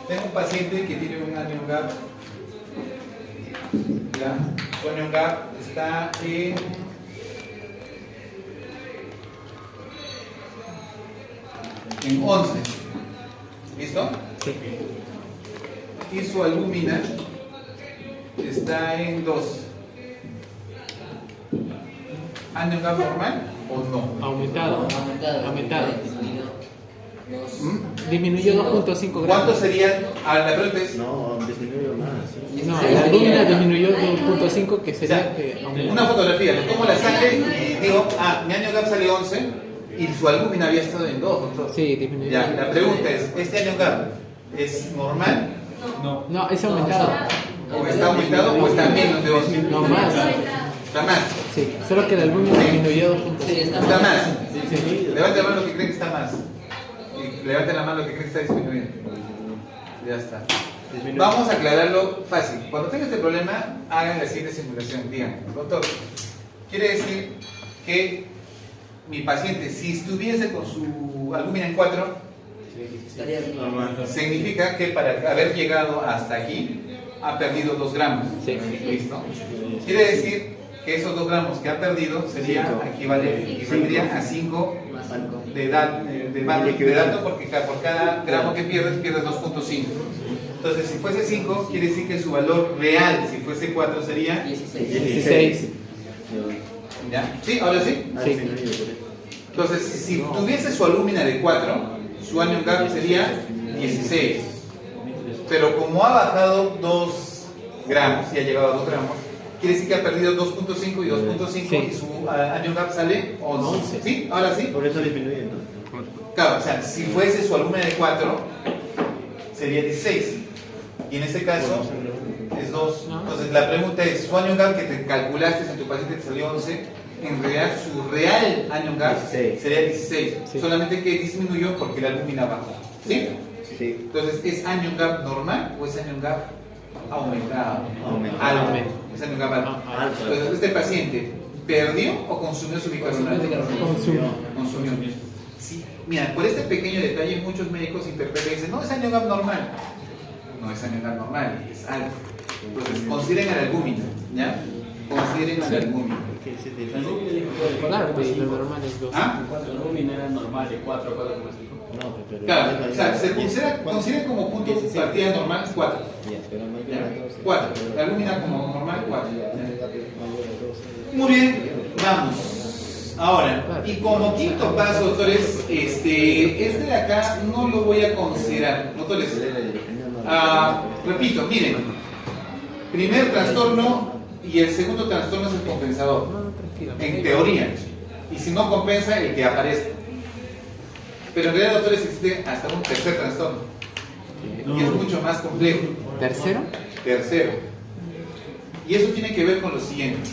Tengo un paciente que tiene un anion gap. Ya, su anion gap está en 11. ¿Listo? Sí. Y su albúmina está en 2. ¿Anion gap normal o no? Aumentado. Aumentado. Disminuyó. Disminuyó 2.5 gramos. ¿Cuántos serían? La pregunta es, No, disminuyó más. ¿Sí? No, 16 la albúmina sería- disminuyó 2.5, que o sería sea, que aumentó. una fotografía, le tomo la sangre y digo, mi anion gap salió 11 y su albúmina había estado en 2, doctor. Sí, disminuyó. Ya, la pregunta es, ¿este anion gap es normal? No, es aumentado. ¿O está aumentado o está menos de 11? No, más. Está más. Sí, solo que la albúmina disminuyó 2.5. Sí, está Está mal. más. Levanten la mano que creen que está más. Y levanten la mano que creen que está disminuyendo. Ya está. Vamos a aclararlo fácil. Cuando tenga este problema, hagan la siguiente simulación. Digan, doctor, quiere decir que mi paciente, si estuviese con su albúmina en 4, Estaría Normal. significa que para haber llegado hasta aquí, ha perdido 2 gramos. Sí. ¿Listo? Quiere decir que esos 2 gramos que ha perdido sería equivaldría a 5 más 5. de dato porque por cada gramo que pierdes 2.5. Entonces, si fuese 5, quiere decir que su valor real, si fuese 4, sería 16. 16. ¿ya? ¿Sí? ¿Ahora sí? Ah, Sí. disminuyó por eso. Entonces, si tuviese su albúmina de 4, su anion gap sería 16. Pero como ha bajado 2 gramos y ha llegado a 2 gramos, quiere decir que ha perdido 2.5 y 2.5 Sí. y su anion gap sale 11. ¿Sí? ¿Ahora sí? Por eso disminuye, ¿no? Claro, o sea, si fuese su albúmina de 4, sería 16. Y en este caso es 2. Entonces la pregunta es, su anion gap que te calculaste en tu paciente te salió 11, en realidad su real anion gap 16. sería 16. Sí. Solamente que disminuyó porque la albúmina bajó. ¿Sí? Sí. Entonces, ¿es anion gap normal o es anion gap aumentado? Aumentado. Alto. Es anion gap alto. Alto. Entonces, ¿este paciente perdió o consumió su bicarbonato? Consumo. Consumió. Sí. Mira, por este pequeño detalle muchos médicos interpretan y dicen, no, es anion gap normal. No es anion gap normal, es alto. Entonces, consideren a la albúmina, ¿ya? Consideren a la albúmina. Porque sí, disminuye. Claro, pues lo normal es 2. ¿Ah? La albúmina era normal de 4 a 4,5. No, pero. Claro, o sea, se considera como punto de partida normal 4. Ya, pero mayor ¿Ya? a 12. 4. La albúmina como normal 4. Mayor a 12. Muy bien, vamos. Ahora, y como quinto paso, doctores, este de acá no lo voy a considerar. Doctores, repito, miren, primer trastorno y el segundo trastorno es el compensador, No, tranquilo. en teoría. Y si no compensa, el que aparezca. Pero en realidad, doctores, existe hasta un tercer trastorno. Y es mucho más complejo. ¿Tercero? Tercero. Y eso tiene que ver con lo siguiente.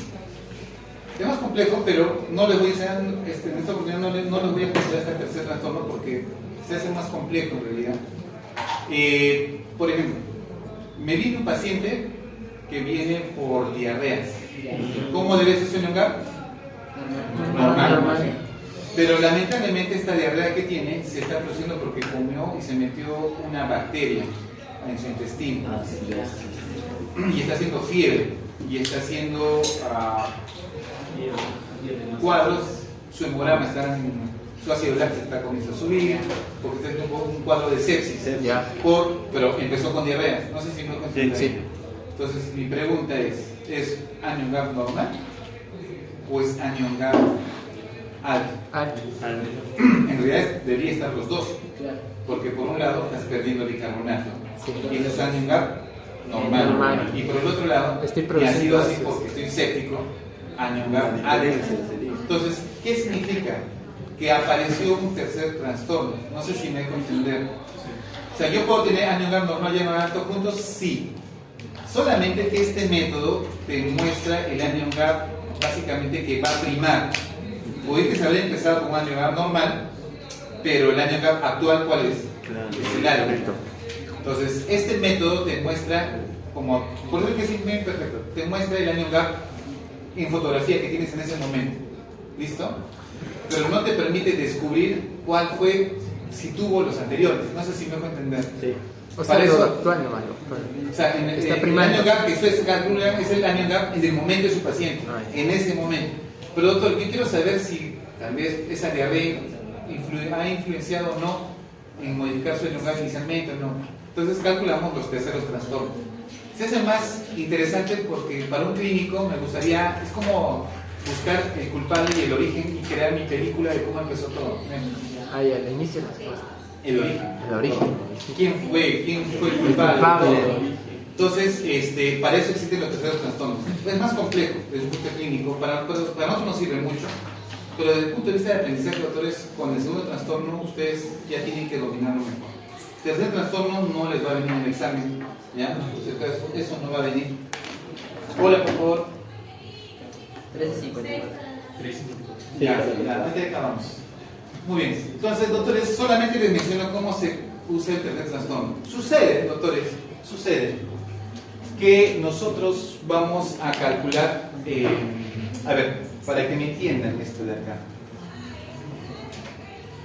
Es más complejo, pero no les voy a enseñar, en esta oportunidad no les voy a considerar este tercer trastorno porque se hace más complejo en realidad. Por ejemplo, me viene un paciente que viene por diarreas. ¿Cómo debe ser su anion gap? Normal. Pero lamentablemente esta diarrea que tiene se está produciendo porque comió y se metió una bacteria en su intestino. Así es. Y está haciendo fiebre y está haciendo cuadros, su hemograma está su ácido láctico está comienza a subir porque está haciendo un cuadro de sepsis, Ya. pero empezó con diarrea. No sé si me dejo entender. Sí. Entonces mi pregunta ¿es anion gap normal o es anion gap alto? Alto. En realidad debería estar los dos, Claro. porque por un lado estás perdiendo bicarbonato Sí. y eso es anion gap normal. Normal. Y por el otro lado, Estoy y ha produciendo sido así gases. porque estoy séptico, anion gap alto. Entonces, ¿qué significa? Que apareció un tercer trastorno. No sé si me dejo entender. O sea, yo puedo tener anion gap normal y anion gap alto juntos, sí. Solamente que este método te muestra el anion gap básicamente que va a primar. Pudiste haber empezado con anion gap normal, pero el anion gap actual, ¿cuál es? Claro. Es el alto. Entonces, este método te muestra, como, por eso es que es bien perfecto, te muestra el anion gap en fotografía que tienes en ese momento. ¿Listo? Pero no te permite descubrir cuál fue, si tuvo los anteriores. No sé si me dejo entender. Sí. O sea, Para lo eso- actual nomás. O sea, Está el primando. año gap que ustedes calculan es el año gap en el momento de su paciente, Ay. en ese momento. Pero doctor, yo quiero saber si tal vez esa diabetes ha influenciado o no en modificar su año gap inicialmente o no. Entonces calculamos los terceros trastornos. Se hace más interesante porque para un clínico me gustaría, es como buscar el culpable y el origen y crear mi película de cómo empezó todo. Ahí al inicio las cosas. El origen. El origen. ¿Quién fue el culpable? Culpable. Entonces, para eso existen los terceros trastornos. Es más complejo desde un punto clínico, para nosotros nos sirve mucho, pero desde el punto de vista de aprendizaje, doctores, con el segundo trastorno ustedes ya tienen que dominarlo mejor. Tercer trastorno no les va a venir en el examen, ¿ya? Entonces, eso no va a venir. Hola, por favor. 13.54. Ya acabamos. Muy bien. Entonces, doctores, solamente les menciono cómo se usa el tercer trastorno. Sucede, doctores, que nosotros vamos a calcular, a ver, para que me entiendan esto de acá.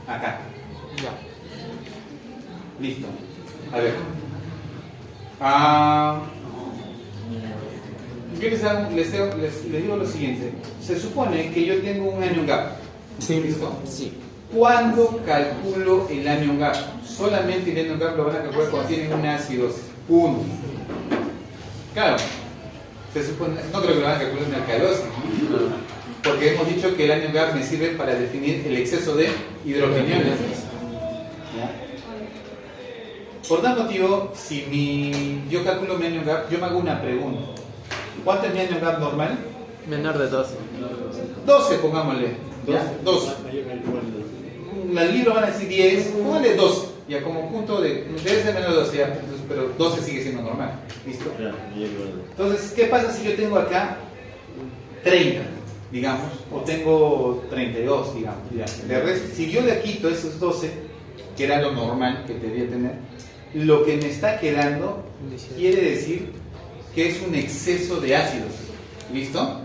Acá. Ya. Listo. A ver. Yo les digo lo siguiente. Se supone que yo tengo un año gap. Sí. ¿Listo? Sí. ¿Cuándo calculo el año gap? Solamente el año gap lo van a calcular cuando tienen una acidosis. Punto. Claro. Se supone, no creo que lo van a calcular en alcalosis. Porque hemos dicho que el año gap me sirve para definir el exceso de hidrogeniones. ¿Ya? Por tal motivo, si yo calculo mi año gap, yo me hago una pregunta. ¿Cuánto es mi año gap normal? Menor de 12. 12, pongámosle. ¿Ya? 12. Las libros van a decir 10, póngale 12. Ya como punto debe ser menos de 12, ya, pero 12 sigue siendo normal. ¿Listo? Claro, yo igual. Entonces, ¿qué pasa si yo tengo acá 30, digamos, o tengo 32, digamos? Ya. Si yo le quito esos 12, que era lo normal que debía tener, lo que me está quedando quiere decir que es un exceso de ácidos. ¿Listo?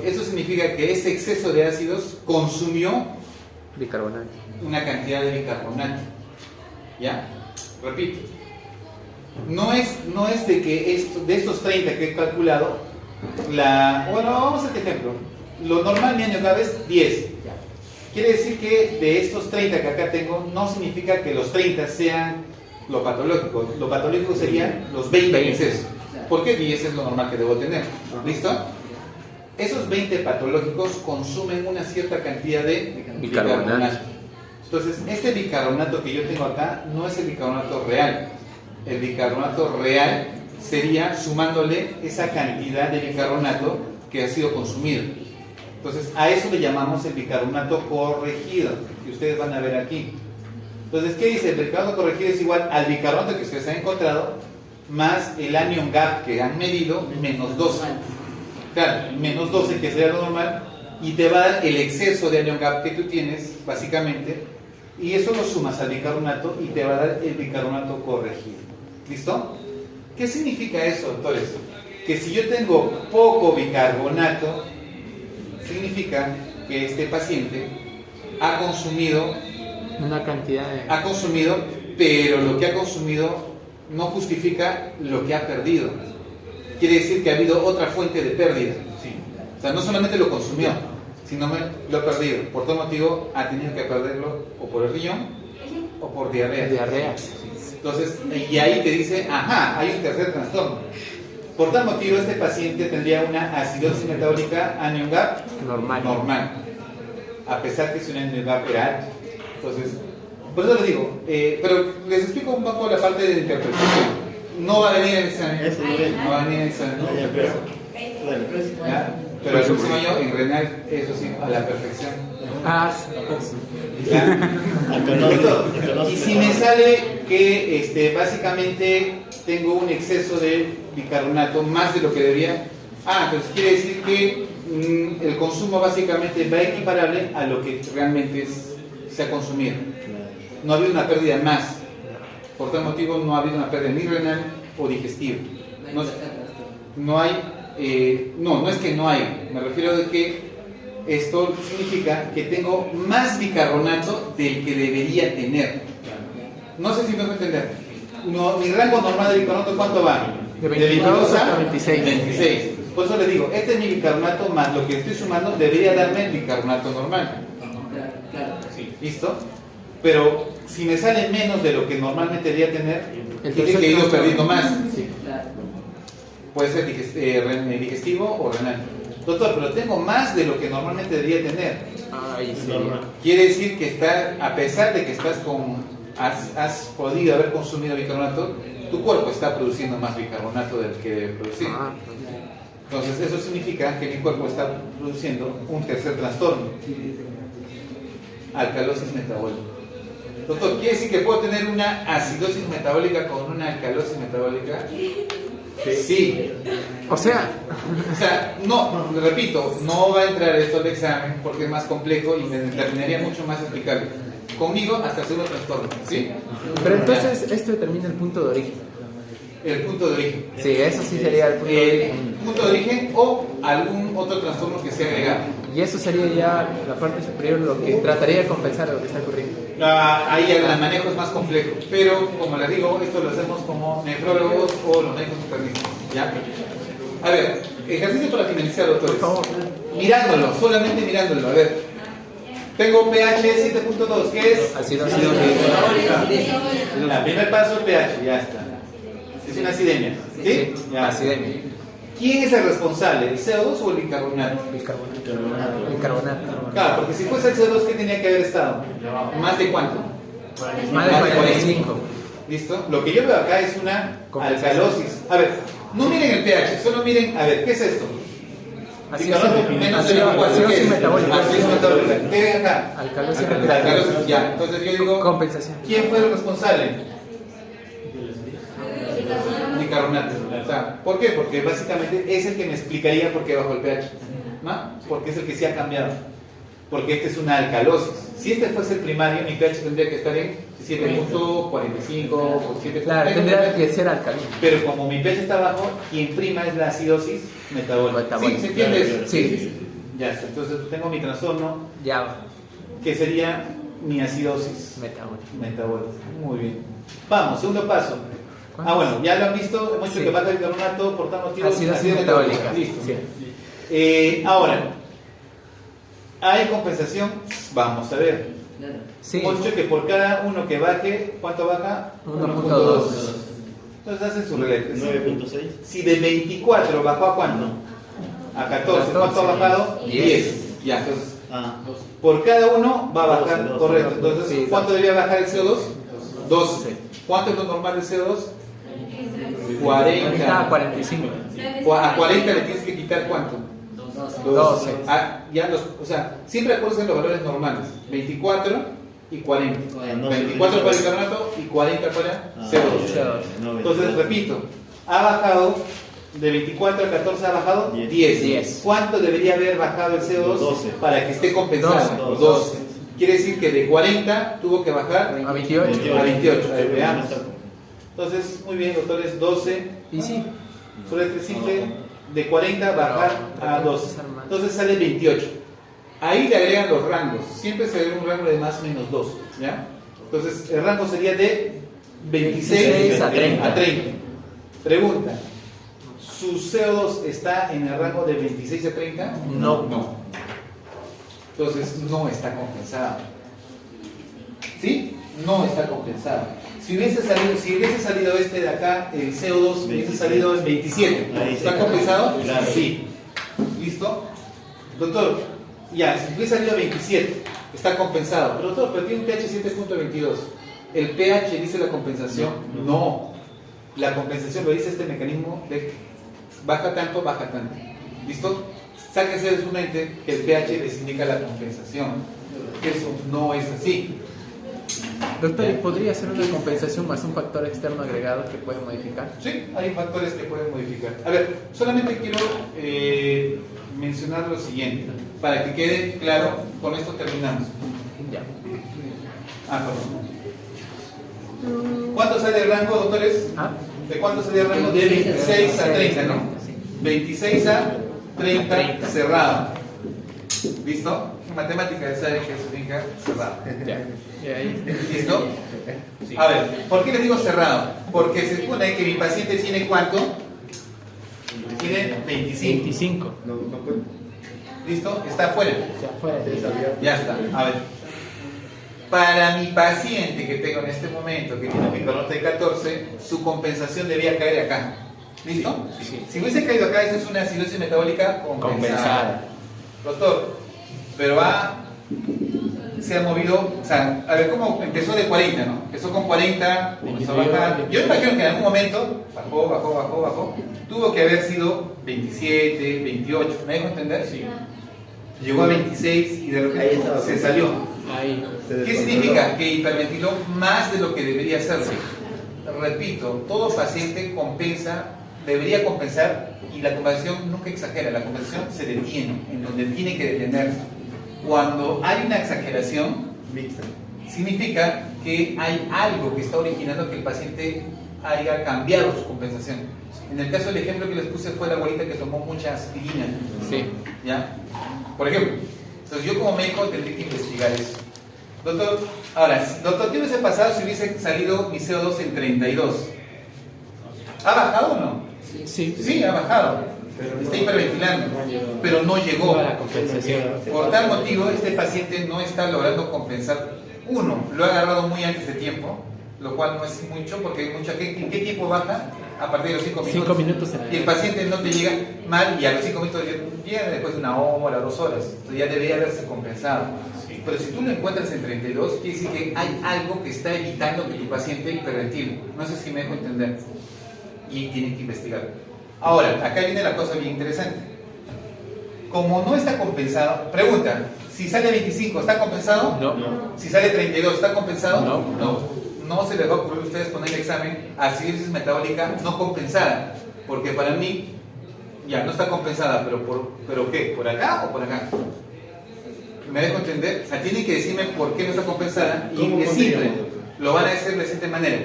Eso significa que ese exceso de ácidos consumió Bicarbonato. una cantidad de bicarbonato. ¿Ya? Repito. No es de que de estos 30 que he calculado, bueno, vamos a este ejemplo. Lo normal mi año gap es 10. Quiere decir que de estos 30 que acá tengo, no significa que los 30 sean lo patológico. Lo patológico serían los 20 en exceso. Porque 10 es lo normal que debo tener. ¿Listo? Esos 20 patológicos consumen una cierta cantidad de bicarbonato. Entonces, este bicarbonato que yo tengo acá no es el bicarbonato real. El bicarbonato real sería sumándole esa cantidad de bicarbonato que ha sido consumido. Entonces, a eso le llamamos el bicarbonato corregido, que ustedes van a ver aquí. Entonces, ¿qué dice? El bicarbonato corregido es igual al bicarbonato que ustedes han encontrado más el anion gap que han medido menos 12. Claro, menos 12 que sería lo normal, y te va a dar el exceso de anion gap que tú tienes, básicamente, y eso lo sumas al bicarbonato y te va a dar el bicarbonato corregido. ¿Listo? ¿Qué significa eso, doctores? Que si yo tengo poco bicarbonato, significa que este paciente ha consumido, Una cantidad de... pero lo que ha consumido no justifica lo que ha perdido. Quiere decir que ha habido otra fuente de pérdida. Sí. O sea, no solamente lo consumió, sino lo ha perdido. Por tal motivo ha tenido que perderlo o por el riñón o por diarrea. Diarrea. Entonces, y ahí te dice, ajá, hay un tercer trastorno. Por tal motivo, este paciente tendría una acidosis metabólica anion gap normal, a pesar que es un anion gap alto. Entonces, por eso les digo, pero les explico un poco la parte de interpretación. No va a venir el examen. Eso no viene. No va a venir el examen. Ah, ya, pero- Bueno, ¿Ya? Pero el próximo año en renal, eso sí, a la perfección. Ah, sí. ¿Ya? Y si me sale que básicamente tengo un exceso de bicarbonato más de lo que debía, entonces quiere decir que el consumo básicamente va equiparable a lo que realmente se ha consumido. No ha habido una pérdida más. Por tal motivo no ha habido una pérdida ni renal o digestiva. No es que no hay, me refiero de que esto significa que tengo más bicarbonato del que debería tener. No sé si me voy a entender. No, mi rango normal de bicarbonato, ¿cuánto va? De 22 hasta 26. 26. Por eso le digo, este es mi bicarbonato más lo que estoy sumando debería darme el bicarbonato normal. Claro. ¿Listo? Pero si me sale menos de lo que normalmente debería tener, El quiere tercer que he ido trastorno. perdiendo más. Sí. Claro. Puede ser digestivo o renal. Doctor, pero tengo más de lo que normalmente debería tener. Ay, sí. Quiere decir que está, a pesar de que estás has podido haber consumido bicarbonato, tu cuerpo está produciendo más bicarbonato del que debe producir. Ah, Entonces eso significa que mi cuerpo está produciendo un tercer trastorno, alcalosis metabólica. Doctor, ¿quiere decir que puedo tener una acidosis metabólica con una alcalosis metabólica? Sí. o sea, No, repito, no va a entrar esto al examen porque es más complejo y me terminaría mucho más explicarlo. Conmigo hasta el segundo trastorno, ¿sí? pero entonces esto determina el punto de origen. El punto de origen. Sí, eso sí sería el punto de origen. Punto de origen o algún otro trastorno que sea agregado. Y eso sería ya la parte superior, lo que trataría de compensar lo que está ocurriendo. Ahí el manejo es más complejo, pero como les digo, esto lo hacemos como nefrólogos o los médicos internistas. ¿Ya? A ver, ejercicio para finalizar, doctores. Por favor. Mirándolo, solamente mirándolo. A ver, tengo pH 7.2, ¿qué es? Ácido El primer paso, pH, ya está. Es una acidemia, ¿sí? Ya. acidemia. ¿Quién es el responsable, el CO2 o el bicarbonato? Bicarbonato. Claro, porque si fuese el CO2, ¿qué tenía que haber estado? ¿Más de cuánto? Más de 45. ¿Listo? Lo que yo veo acá es una Compensación. alcalosis. A ver, no miren el pH, solo miren, a ver, ¿qué es esto? Bicarbonato menos de 24, ¿qué Acidosis es? metabólica. Acidosis metabólica. ¿Qué ven acá? Alcalosis Alcalosis, ya. Entonces yo digo, Compensación. ¿quién fue el responsable? Bicarbonato. O sea, ¿por qué? Porque básicamente es el que me explicaría por qué bajó el pH. ¿No? Porque es el que sí ha cambiado. Porque este es una alcalosis. Si este fuese el primario, mi pH tendría que estar en 7.45 o 7. Claro, tendría que ser alcalino. Pero como mi pH está bajo, quien prima es la acidosis metabólica. ¿Sí? ¿Se entiende eso? Sí. Ya está. Entonces tengo mi trastorno, Ya, que sería mi acidosis metabólico. metabólica. Muy bien. Vamos, segundo paso. Bueno, ya lo han visto, hemos dicho Sí. que baja el bicarbonato, por tanto, Acidosis metabólica. Listo. Sí. Ahora, ¿hay compensación? Vamos a ver. Sí. Hemos dicho que por cada uno que baje, ¿cuánto baja? 1.2. Entonces hacen su relate. 9.6. Si de 24 bajó a cuánto? A 14. ¿Cuánto ha bajado? 10. Ya, entonces, Ah, por cada uno va a bajar, 12, correcto. Entonces, Sí, ¿cuánto debería bajar el CO2? 12. Sí. ¿Cuánto es lo normal del CO2? Ahorita 40. 45. A 40 le tienes que quitar ¿cuánto? 12. O sea, siempre acuérdense los valores normales: 24 y 40. no, 24 para el bicarbonato y 40 para CO2. Entonces, repito, ha bajado de 24 a 14, ha bajado 10. 10. ¿Cuánto debería haber bajado el CO2 12. para que esté compensado? 12. 12. Quiere decir que de 40 tuvo que bajar A 28. a 28. A ver, veamos. Entonces, muy bien, doctores, 12. Y sí. Sobre este simple, de 40 bajar a 12. Entonces sale 28. Ahí le agregan los rangos. Siempre se agrega un rango de más o menos 2. ¿Ya? Entonces el rango sería de 26 a 30. a 30. Pregunta: ¿su CO2 está en el rango de 26 a 30? No. Entonces no está compensado. ¿Sí? No está compensado. Si hubiese salido este de acá, el CO2 hubiese salido en 27. Ahí ¿Está sí. compensado? Claro. Sí. ¿Listo? Doctor, ya, si hubiese salido 27, está compensado. Pero doctor, pero tiene un pH 7.22. ¿El pH dice la compensación? No. La compensación lo dice este mecanismo de baja tanto, baja tanto. ¿Listo? Sáquense de su mente que el pH les indica la compensación. Eso no es así. Doctor, ¿y podría ser una compensación más un factor externo agregado que puede modificar? Sí, hay factores que pueden modificar. A ver, solamente quiero mencionar lo siguiente, para que quede claro, con esto terminamos. Ya. Perdón. ¿Cuánto sale el rango, doctores? Ah, ¿De cuánto sale el rango? De 26 a 30, ¿no? 26 a 30 cerrado. ¿Listo? En matemáticas saben que significa cerrado. Ya. Y ahí. ¿Listo? A ver, ¿por qué les digo cerrado? Porque se supone que mi paciente tiene ¿cuánto? Tiene 25. 25. No puede. ¿Listo? Está afuera. Ya fue. Ya está. A ver. Para mi paciente que tengo en este momento, que tiene un bicarbonato de 14, su compensación debía caer acá. ¿Listo? Sí. Si hubiese caído acá, eso es una acidosis metabólica compensada. Doctor, pero se ha movido, o sea, a ver cómo empezó de 40, ¿no? Empezó con 40, comenzó a bajar. Yo me imagino que en algún momento bajó. Tuvo que haber sido 27, 28, ¿me dejo entender? Sí. Llegó a 26 y de repente se salió. Ahí. ¿Qué significa? Que hiperventiló más de lo que debería hacerlo. Repito, todo paciente debería compensar, y la compensación nunca exagera, la compensación se detiene en donde tiene que detenerse. Cuando hay una exageración, significa que hay algo que está originando que el paciente haya cambiado su compensación. En el caso del ejemplo que les puse fue la abuelita que tomó mucha aspirina. Sí. ¿Ya? Por ejemplo, entonces yo como médico tendría que investigar eso. Doctor, ahora, doctor, ¿qué hubiese pasado si hubiese salido mi CO2 en 32? ¿Ha bajado o no? Sí. Sí, ha bajado. Está hiperventilando, pero no llegó. A la compensación. Por tal motivo, este paciente no está logrando compensar. Uno, lo ha agarrado muy antes de tiempo, lo cual no es mucho, porque ¿en qué tiempo baja? A partir de los 5 minutos. 5 minutos en el Y el paciente no te llega mal, y a los 5 minutos llega después de 1 hora, 2 horas. Entonces ya debería haberse compensado. Pero si tú lo encuentras en 32, quiere decir que hay algo que está evitando que tu paciente hiperventile. No sé si me dejo entender. Y tienen que investigar. Ahora, acá viene la cosa bien interesante. Como no está compensado, pregunta, si sale 25, ¿está compensado? No. Si sale 32, ¿está compensado? No. No se les va a ocurrir a ustedes poner el examen acidosis metabólica no compensada, porque para mí ya no está compensada, pero ¿qué? ¿Por acá o por acá? ¿Me dejo entender? O sea, tienen que decirme por qué no está compensada, y es simple, lo van a hacer de la siguiente manera.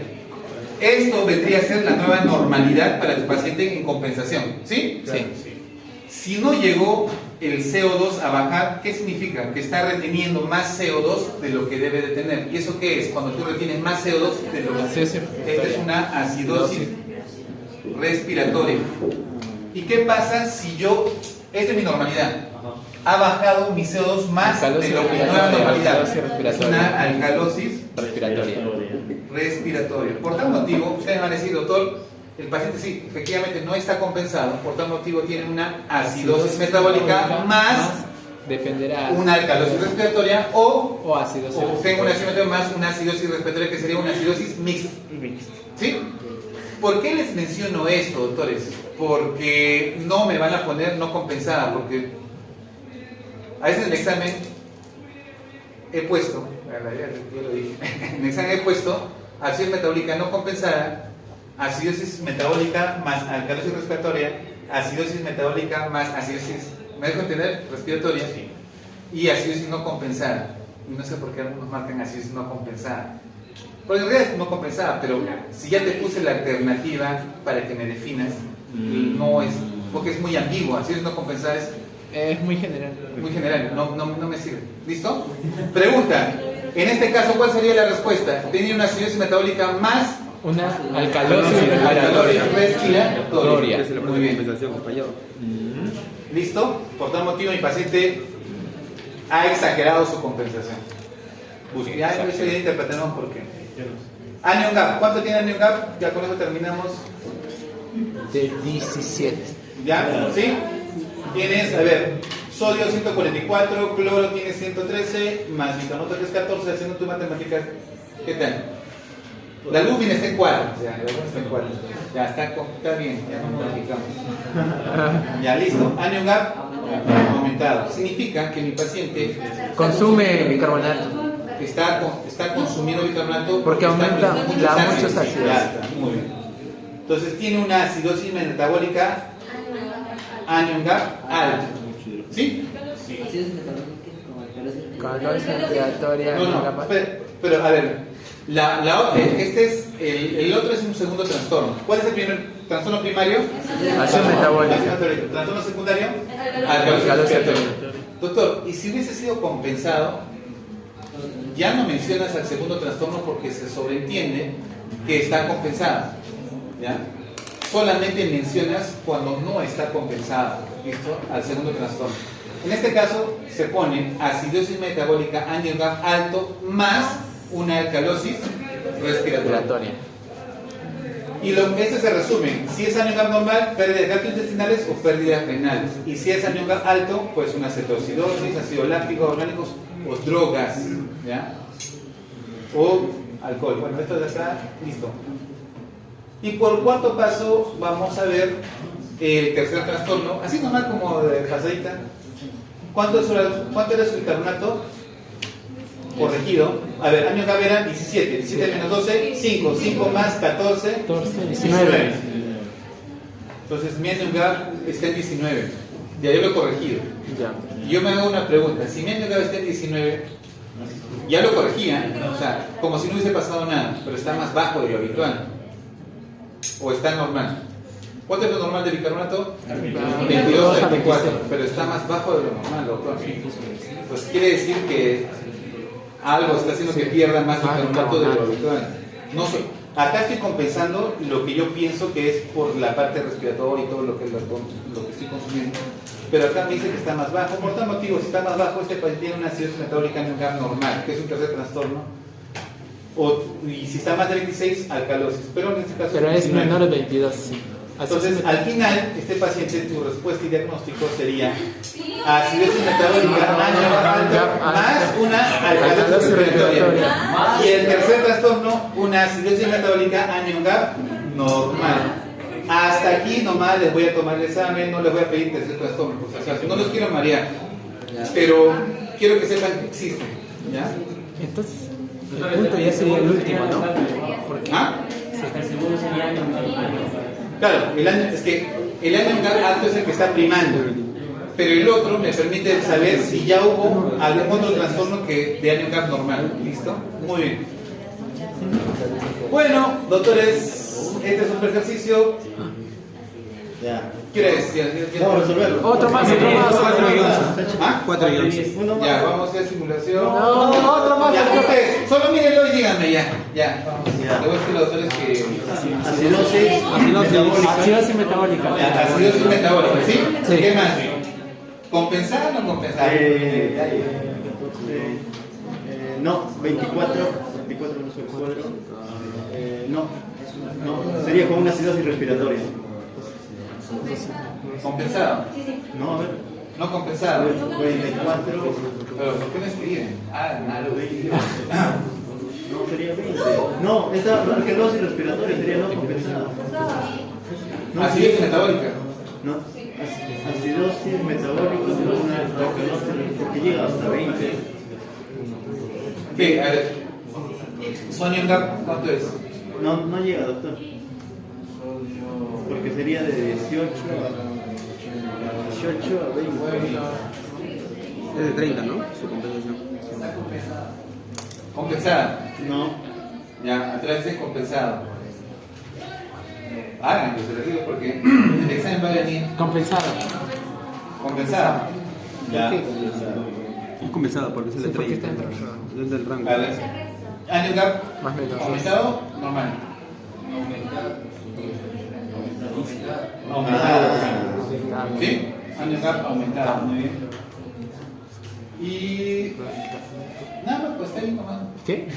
Esto vendría a ser la nueva normalidad para tu paciente en compensación, ¿sí? Sí. Si no llegó el CO2 a bajar, ¿qué significa? Que está reteniendo más CO2 de lo que debe de tener. ¿Y eso qué es? Cuando tú retienes más CO2 de lo que... Sí. Esta es una acidosis respiratoria. ¿Y qué pasa si esta es mi normalidad, ha bajado mi CO2 más de lo que no era normalidad? Es una alcalosis respiratoria. Por tal motivo, ustedes van a decir, doctor, el paciente sí, efectivamente no está compensado, por tal motivo tiene una acidosis metabólica más dependerá una alcalosis respiratoria o acidosis tengo una acidosis más una acidosis respiratoria que sería una acidosis mixta. ¿Sí? ¿Por qué les menciono esto, doctores? Porque no me van a poner no compensada, porque a veces en el examen he puesto, yo lo dije, en el examen he puesto acidosis metabólica no compensada, acidosis metabólica más alcalosis respiratoria, acidosis metabólica más acidosis, ¿me dejo entender? Respiratoria, y acidosis no compensada. Y no sé por qué algunos marcan acidosis no compensada. Porque en realidad es no compensada, pero si ya te puse la alternativa para que me definas, no es, porque es muy ambiguo. Acidosis no compensada es muy general. Muy general, no me sirve. ¿Listo? Pregunta, en este caso, ¿cuál sería la respuesta? Tenía una acidosis metabólica más una alcalosis respiratoria. Esa es la Muy bien. compensación, compañero. ¿Listo? Por tal motivo, mi paciente ha exagerado su compensación. Ya eso ya interpretamos por qué. Anion gap. ¿Cuánto tiene anion gap? Ya con eso terminamos. De 17. ¿Ya? ¿Sí? Tienes, a ver, sodio 144, cloro tiene 113, más bicarbonato que es 14, haciendo tu matemáticas. ¿Qué tal? La lúmina está en 4. Ya, la lúmina está en 4. Ya está bien, ya no modificamos. Ya, listo. Anion gap aumentado. Significa que mi paciente Consume bicarbonato. está consumiendo bicarbonato Porque aumenta muchos ácidos. Ya está, muy bien. Entonces tiene una acidosis metabólica anion gap alta. ¿Sí? Acidosis metabólica como alcalosis Alcalosis respiratoria. No, pero a ver. El otro es un segundo trastorno. ¿Cuál es el primer trastorno primario? Acción metabólica. Trastorno secundario, Alcalosis respiratoria. Doctor, y si hubiese sido compensado, ya no mencionas al segundo trastorno porque se sobreentiende que está compensado, ¿ya? Solamente mencionas cuando no está compensado, ¿listo? Al segundo trastorno. En este caso se pone acidosis metabólica Angiogram alto más una alcalosis respiratoria. Y este se resume: si es Angiogram normal, pérdidas gastrointestinales o pérdidas renales. Y si es Angiogram alto, pues una cetoacidosis, ácido láctico, orgánicos o drogas, ¿ya? O alcohol. Bueno, esto ya está listo. Y por cuarto paso vamos a ver el tercer trastorno, así normal como de pasadita. ¿Cuánto era su bicarbonato? Corregido. A ver, año Gab era 17. 17 menos 12, 5. 5 más 14, 19. Entonces mi año Gab está en 19. Ya yo lo he corregido. Y yo me hago una pregunta. Si mi año Gab está en 19, ya lo corregía, o sea, como si no hubiese pasado nada, pero está más bajo de lo habitual. O está normal. ¿Cuánto es lo normal de bicarbonato? 22 a 24, pero está más bajo de lo normal, doctor. Pues quiere decir que algo está haciendo que pierda más bicarbonato de lo habitual. No sé. Acá estoy compensando lo que yo pienso que es por la parte respiratoria y todo lo que estoy consumiendo. Pero acá me dice que está más bajo. Por tal motivo, si está más bajo, este paciente tiene una acidosis metabólica normal, que es un tercer trastorno. Y si está más de 26, alcalosis. Pero en este caso es menor de 22, sí. Entonces, al final, este paciente, tu respuesta y diagnóstico sería acidosis metabólica más una alcalosis respiratoria. Y el tercer trastorno, una acidosis metabólica Angiogram normal. Hasta aquí nomás les voy a tomar el examen, no les voy a pedir tercer trastorno, por si acaso. No los quiero marear, pero quiero que sepan que existen, ¿ya? Entonces, el punto ya sería el último, ¿no? ¿Ah? El segundo sería año. Claro, es que el Angiogram alto es el que está primando, pero el otro me permite saber si ya hubo algún otro trastorno que de Angiogram normal. ¿Listo? Muy bien. Bueno, doctores, este es un ejercicio. Ya. ¿Quieres? Vamos a resolverlo. Otro más. 4 y 11. Ya, vamos a hacer simulación. No, otro más. Ya, ustedes, solo mírenlo y díganme ya. Luego es que los doctores que... Acidosis metabólica. Acidosis metabólica, ¿sí? Sí. ¿Qué más? ¿Compensar o no compensar? No, 24 no soy cuadro. No, sería como una acidosis respiratoria. ¿Compensado? No, a ver. No compensado. 24. Pero ¿por qué no escriben? No, sería 20. No, esta alcalosis respiratoria sería no compensada. Acidosis metabólica. No, acidosis metabólica sería una alcalosis porque llega hasta 20. ¿Qué? A ver. ¿Sonia Angiogram cuánto es? No llega, doctor. Porque sería de 18 a 20. Es de 30, ¿no? Su compensación. ¿Compensada? No. Ya, atrás dice compensado. Háganlo, se les digo porque el examen va a venir Compensado. compensado. Ya. Es compensado porque es el de porque 30. está dentro del rango. Es del rango. A ver. Angiogram Más o menos. aumentado, normal. Aumentado. ¿Sí? Angiogram aumentado, muy bien. Y nada más, pues está bien nomás. ¿Qué?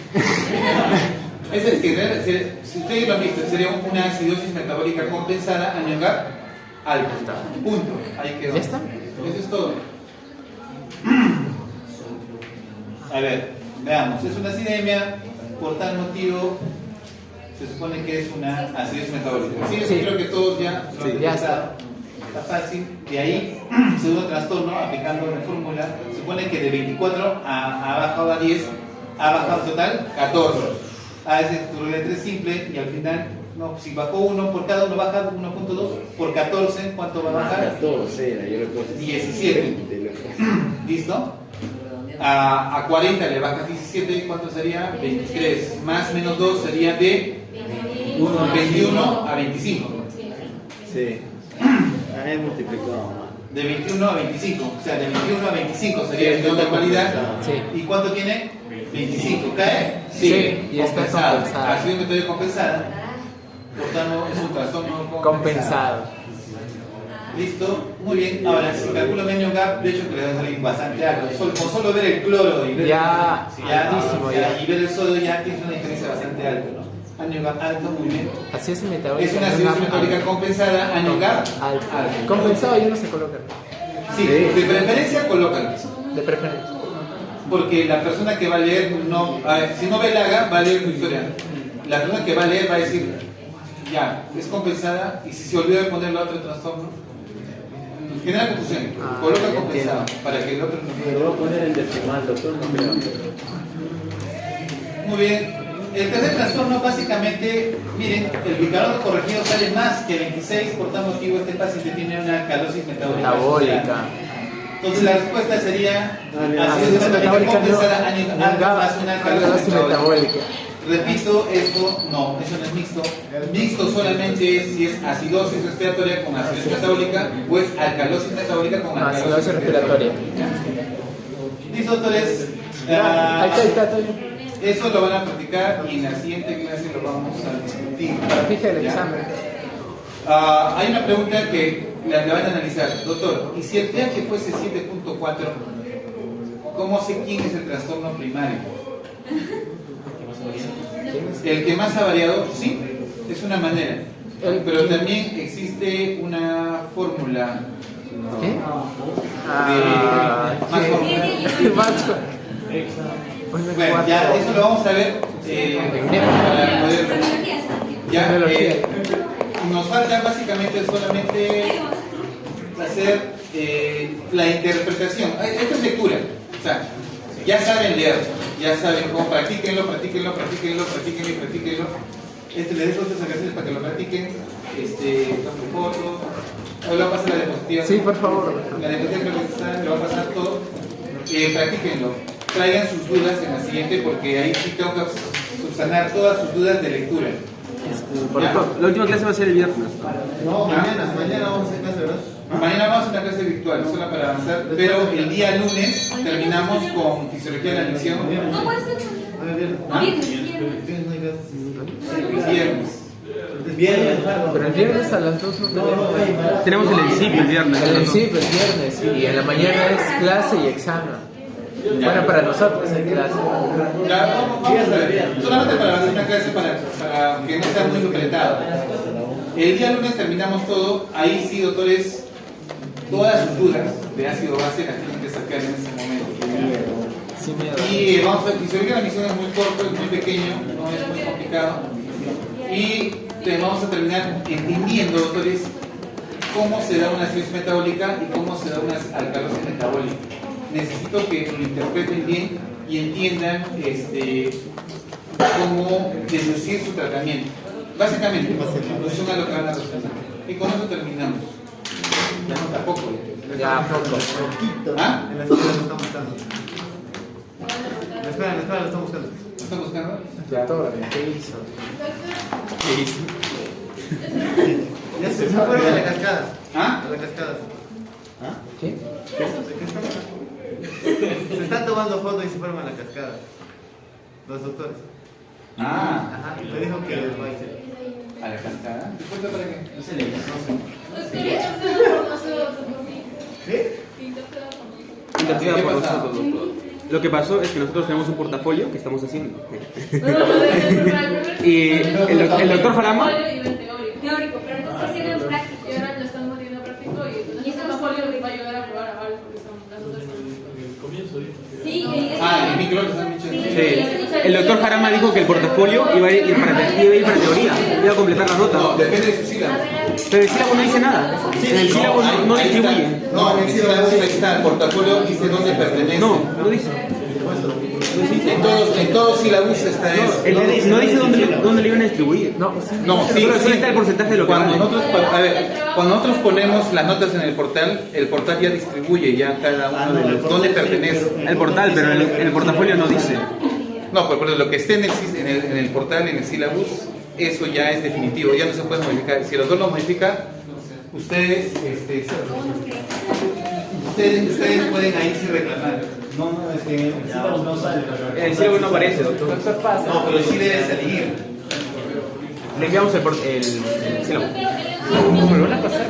Es el que, si ustedes lo han visto, sería una acidosis metabólica compensada, Angiogram alto. Punto. Ahí quedó. ¿Ya está? Eso es todo. A ver, veamos. Es una acidemia, por tal motivo se supone que es una acidosis metabólica. Sí, Sí. creo que todos ya lo han Ya pensado. Está fácil. De ahí, segundo trastorno, aplicando la fórmula, se supone que de 24 ha bajado a 10, ha bajado total 14. A ese tu letra es simple y al final, no, si bajó 1 por cada uno baja 1.2 por 14, ¿cuánto va a bajar? 14 era, yo recuerdo. 17. ¿Listo? A 40 le bajas 17, ¿cuánto sería? 23. Más menos 2 sería de 21 a 25. Sí. He multiplicado De 21 a 25. O sea, de 21 a 25 sería el de normalidad. Sí. ¿Y cuánto tiene? 25. ¿Cae? Sí, y está compensada. Ha sido metodo compensada. Por tanto, es un trastorno Compensado. ¿Listo? Muy bien. Ahora, si calculo medio gap, de hecho que le va a salir bastante alto. Con solo ver el cloro y ver, Ya, altísimo, ya. y ver el sodio ya tienes una diferencia bastante alta, ¿no? Año gap alto, muy bien. Así es metabólica. Es una acidosis metabólica compensada, año gap alto. alto. Compensado ya no se coloca. Sí, de preferencia colócalo. De preferencia. Porque la persona que va a leer, no, si no ve el AGA, va a leer tu historia. La persona que va a leer va a decir, ya, es compensada, y si se olvida de poner la otra trastorno, genera confusión. Coloca compensada para que el otro no. Me lo voy a poner en decimal, doctor, no creo. Muy bien. El tercer trastorno, básicamente, miren, el bicarbonato corregido sale más que 26, por tal motivo este paciente tiene una alcalosis metabólica. Entonces la respuesta sería acidosis metabólica compensada, año más una alcalosis metabólica. Repito, esto no es mixto. Mixto solamente es si es acidosis respiratoria con acidosis metabólica o es alcalosis metabólica con acidosis respiratoria. ¿Listo, doctores? Ahí está, todo. Eso lo van a practicar y en la siguiente clase lo vamos a discutir. Para fija el examen. Hay una pregunta que la van a analizar. Doctor, ¿y si el pH fuese 7.4, cómo sé quién es el trastorno primario? El que más ha variado, sí, es una manera. Pero también existe una fórmula. ¿Qué? Más fórmula. Bueno, ya eso lo vamos a ver para poder. Ya, nos falta básicamente solamente hacer la interpretación. Esto es lectura. O sea, ya saben leer, ya saben cómo practíquenlo. Les dejo estas ejercicios para que lo practiquen. Tomen fotos. Hoy lo va a pasar la diapositiva. Sí, por favor. La diapositiva creo que está, le va a pasar todo. Practíquenlo. Traigan sus dudas en la siguiente porque ahí sí tengo que subsanar todas sus dudas de lectura. La última clase va a ser el viernes. No, mañana vamos a hacer clase, ¿verdad? Mañana vamos a una clase virtual, solo para avanzar, pero el día lunes terminamos con fisiología de la adicción. No puede ser. Viernes. Pero el viernes a las 2 no Tenemos el ENCIP el viernes. El ENCIP el viernes, sí, y en la mañana es clase y examen. Bueno, para nosotros es clase. Vamos a ver. Solamente para hacer una clase para que no sea muy apretado. El día lunes terminamos todo. Ahí sí, doctores, todas sus dudas de ácido base las tienen que sacar en ese momento. Sin miedo. Y vamos a ver, fisiología de la misión es muy corto, es muy pequeño, no es muy complicado. Y vamos a terminar entendiendo, doctores, cómo se da una acidosis metabólica y cómo se da una alcalosis metabólica. Necesito que lo interpreten bien y entiendan cómo deducir su tratamiento. Básicamente, solución a lo que van a resolver. Y con eso terminamos. Ya no, tampoco. Ya, poco. ¿Ah? En la escuela lo estamos buscando. En la escuela lo estamos buscando. ¿Lo están buscando? Doctor, ¿qué hizo? Ya se fueron a la cascada. ¿Ah? A la cascada. ¿Qué? Se están tomando fotos y se fueron a la cascada. Los doctores. Ah, Ajá, me dijo que les va a ir. a la cascada. ¿Después para qué? No se le ¿Qué? Interpretada ¿Qué por pasaba? nosotros, doctor. Lo que pasó es que nosotros tenemos un portafolio que estamos haciendo. Y el doctor Jarama. Teórico, pero no está haciendo en práctico. Y ahora lo estamos metiendo a práctico y ese portafolio les va a ayudar a probar a varios porque estamos Sí, el micro que están dicho. Sí. El doctor Jarama dijo que el portafolio iba a ir para teoría, iba a completar la nota. No, depende de su sílabo. Pero el sílabo no dice nada. En el sílabo no Ahí distribuye. está. No, en el sílabo ahí está. El portafolio dice dónde pertenece. No dice. En todos sílabos está eso. No dice dónde le iban a distribuir. No, No, sí, Solo sí. está el porcentaje de lo que Cuando vale. nosotros ponemos las notas en el portal ya distribuye ya cada uno de los dónde pertenece. El portal, pero el portafolio no dice. No, pero lo que esté en el portal, en el sílabus, eso ya es definitivo, ya no se puede modificar. Si el autor lo modifica, ustedes ustedes pueden ahí sí reclamar. No, es que en el sílabo no sale. En el sílabo no aparece, doctor. Doctor Paz. No, pero sí debe salir. Le enviamos el sílabo. ¿Me lo van a pasar?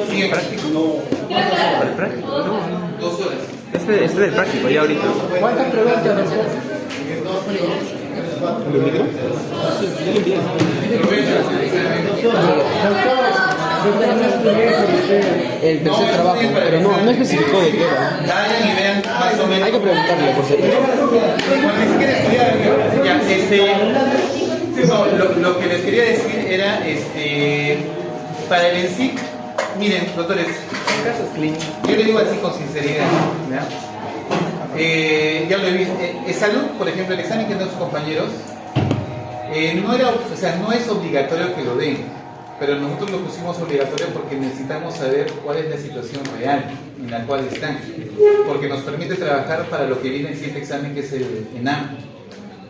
Sí, en práctico. ¿Para el práctico? No. 2 horas. Este es del práctico, ya ahorita. ¿Cuántas preguntas, doctor? ¿Lo micro? El tercer trabajo, pero no especificó de qué era. Vayan y vean más o menos. Hay que preguntarle, por cierto. Bueno, ni siquiera estudiar, ya, lo que les quería decir era, para el ENSIC, miren, doctores, Casos clínicos. yo le digo así con sinceridad, ¿ya? Ya lo he visto, salud, por ejemplo, el examen que dan sus compañeros, no es obligatorio que lo den, pero nosotros lo pusimos obligatorio porque necesitamos saber cuál es la situación real en la cual están, porque nos permite trabajar para lo que viene el siguiente examen, que es el ENAM.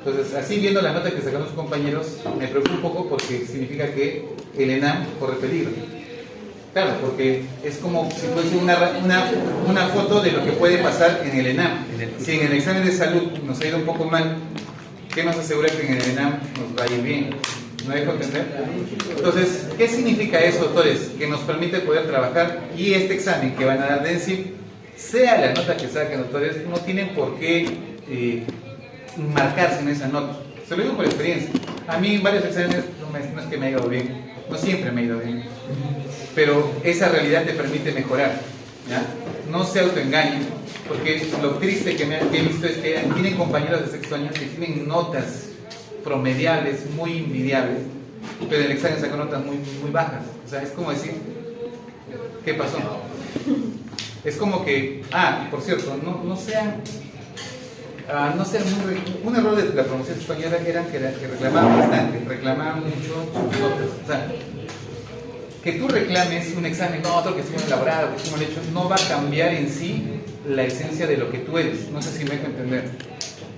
Entonces, así viendo la nota que sacaron los compañeros, me preocupa un poco porque significa que el ENAM corre peligro. Claro, porque es como si fuese una foto de lo que puede pasar en el ENAM. Si en el examen de salud nos ha ido un poco mal, ¿qué nos asegura que en el ENAM nos va a ir bien? ¿No dejo entender? Entonces, ¿qué significa eso, doctores? Que nos permite poder trabajar, y este examen que van a dar de ENSIP, sea la nota que saquen, doctores, no tienen por qué marcarse en esa nota. Se lo digo por experiencia. A mí en varios exámenes no es que me haya ido bien, no siempre me ha ido bien, pero esa realidad te permite mejorar, ¿ya? No se autoengañen, porque lo triste que he visto es que tienen compañeros de sexto año que tienen notas promediables, muy envidiables, pero en el examen sacan notas muy, muy bajas. O sea, es como decir, ¿qué pasó? Es como que, por cierto, no sean un error de la promoción española era que reclamaban bastante, reclamaban mucho sus notas. O sea, que tú reclames un examen, otro que esté bien elaborado, que esté mal hecho, no va a cambiar en sí la esencia de lo que tú eres. No sé si me dejo entender.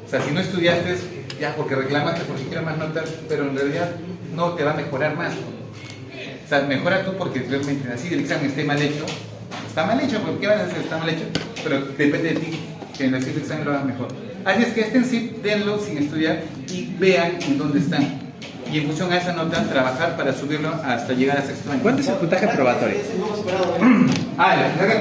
O sea, si no estudiaste, ya porque reclamaste, porque quieres más notas, pero en realidad no te va a mejorar más. O sea, mejora tú porque realmente así el examen esté mal hecho. Está mal hecho, porque ¿qué vas a hacer? Está mal hecho, pero depende de ti que en el siguiente examen lo hagas mejor. Así es que este en sí, denlo sin estudiar y vean en dónde están. Y en función a esa nota, trabajar para subirlo hasta llegar a sexto año. ¿Cuánto es el puntaje probatorio? El puntaje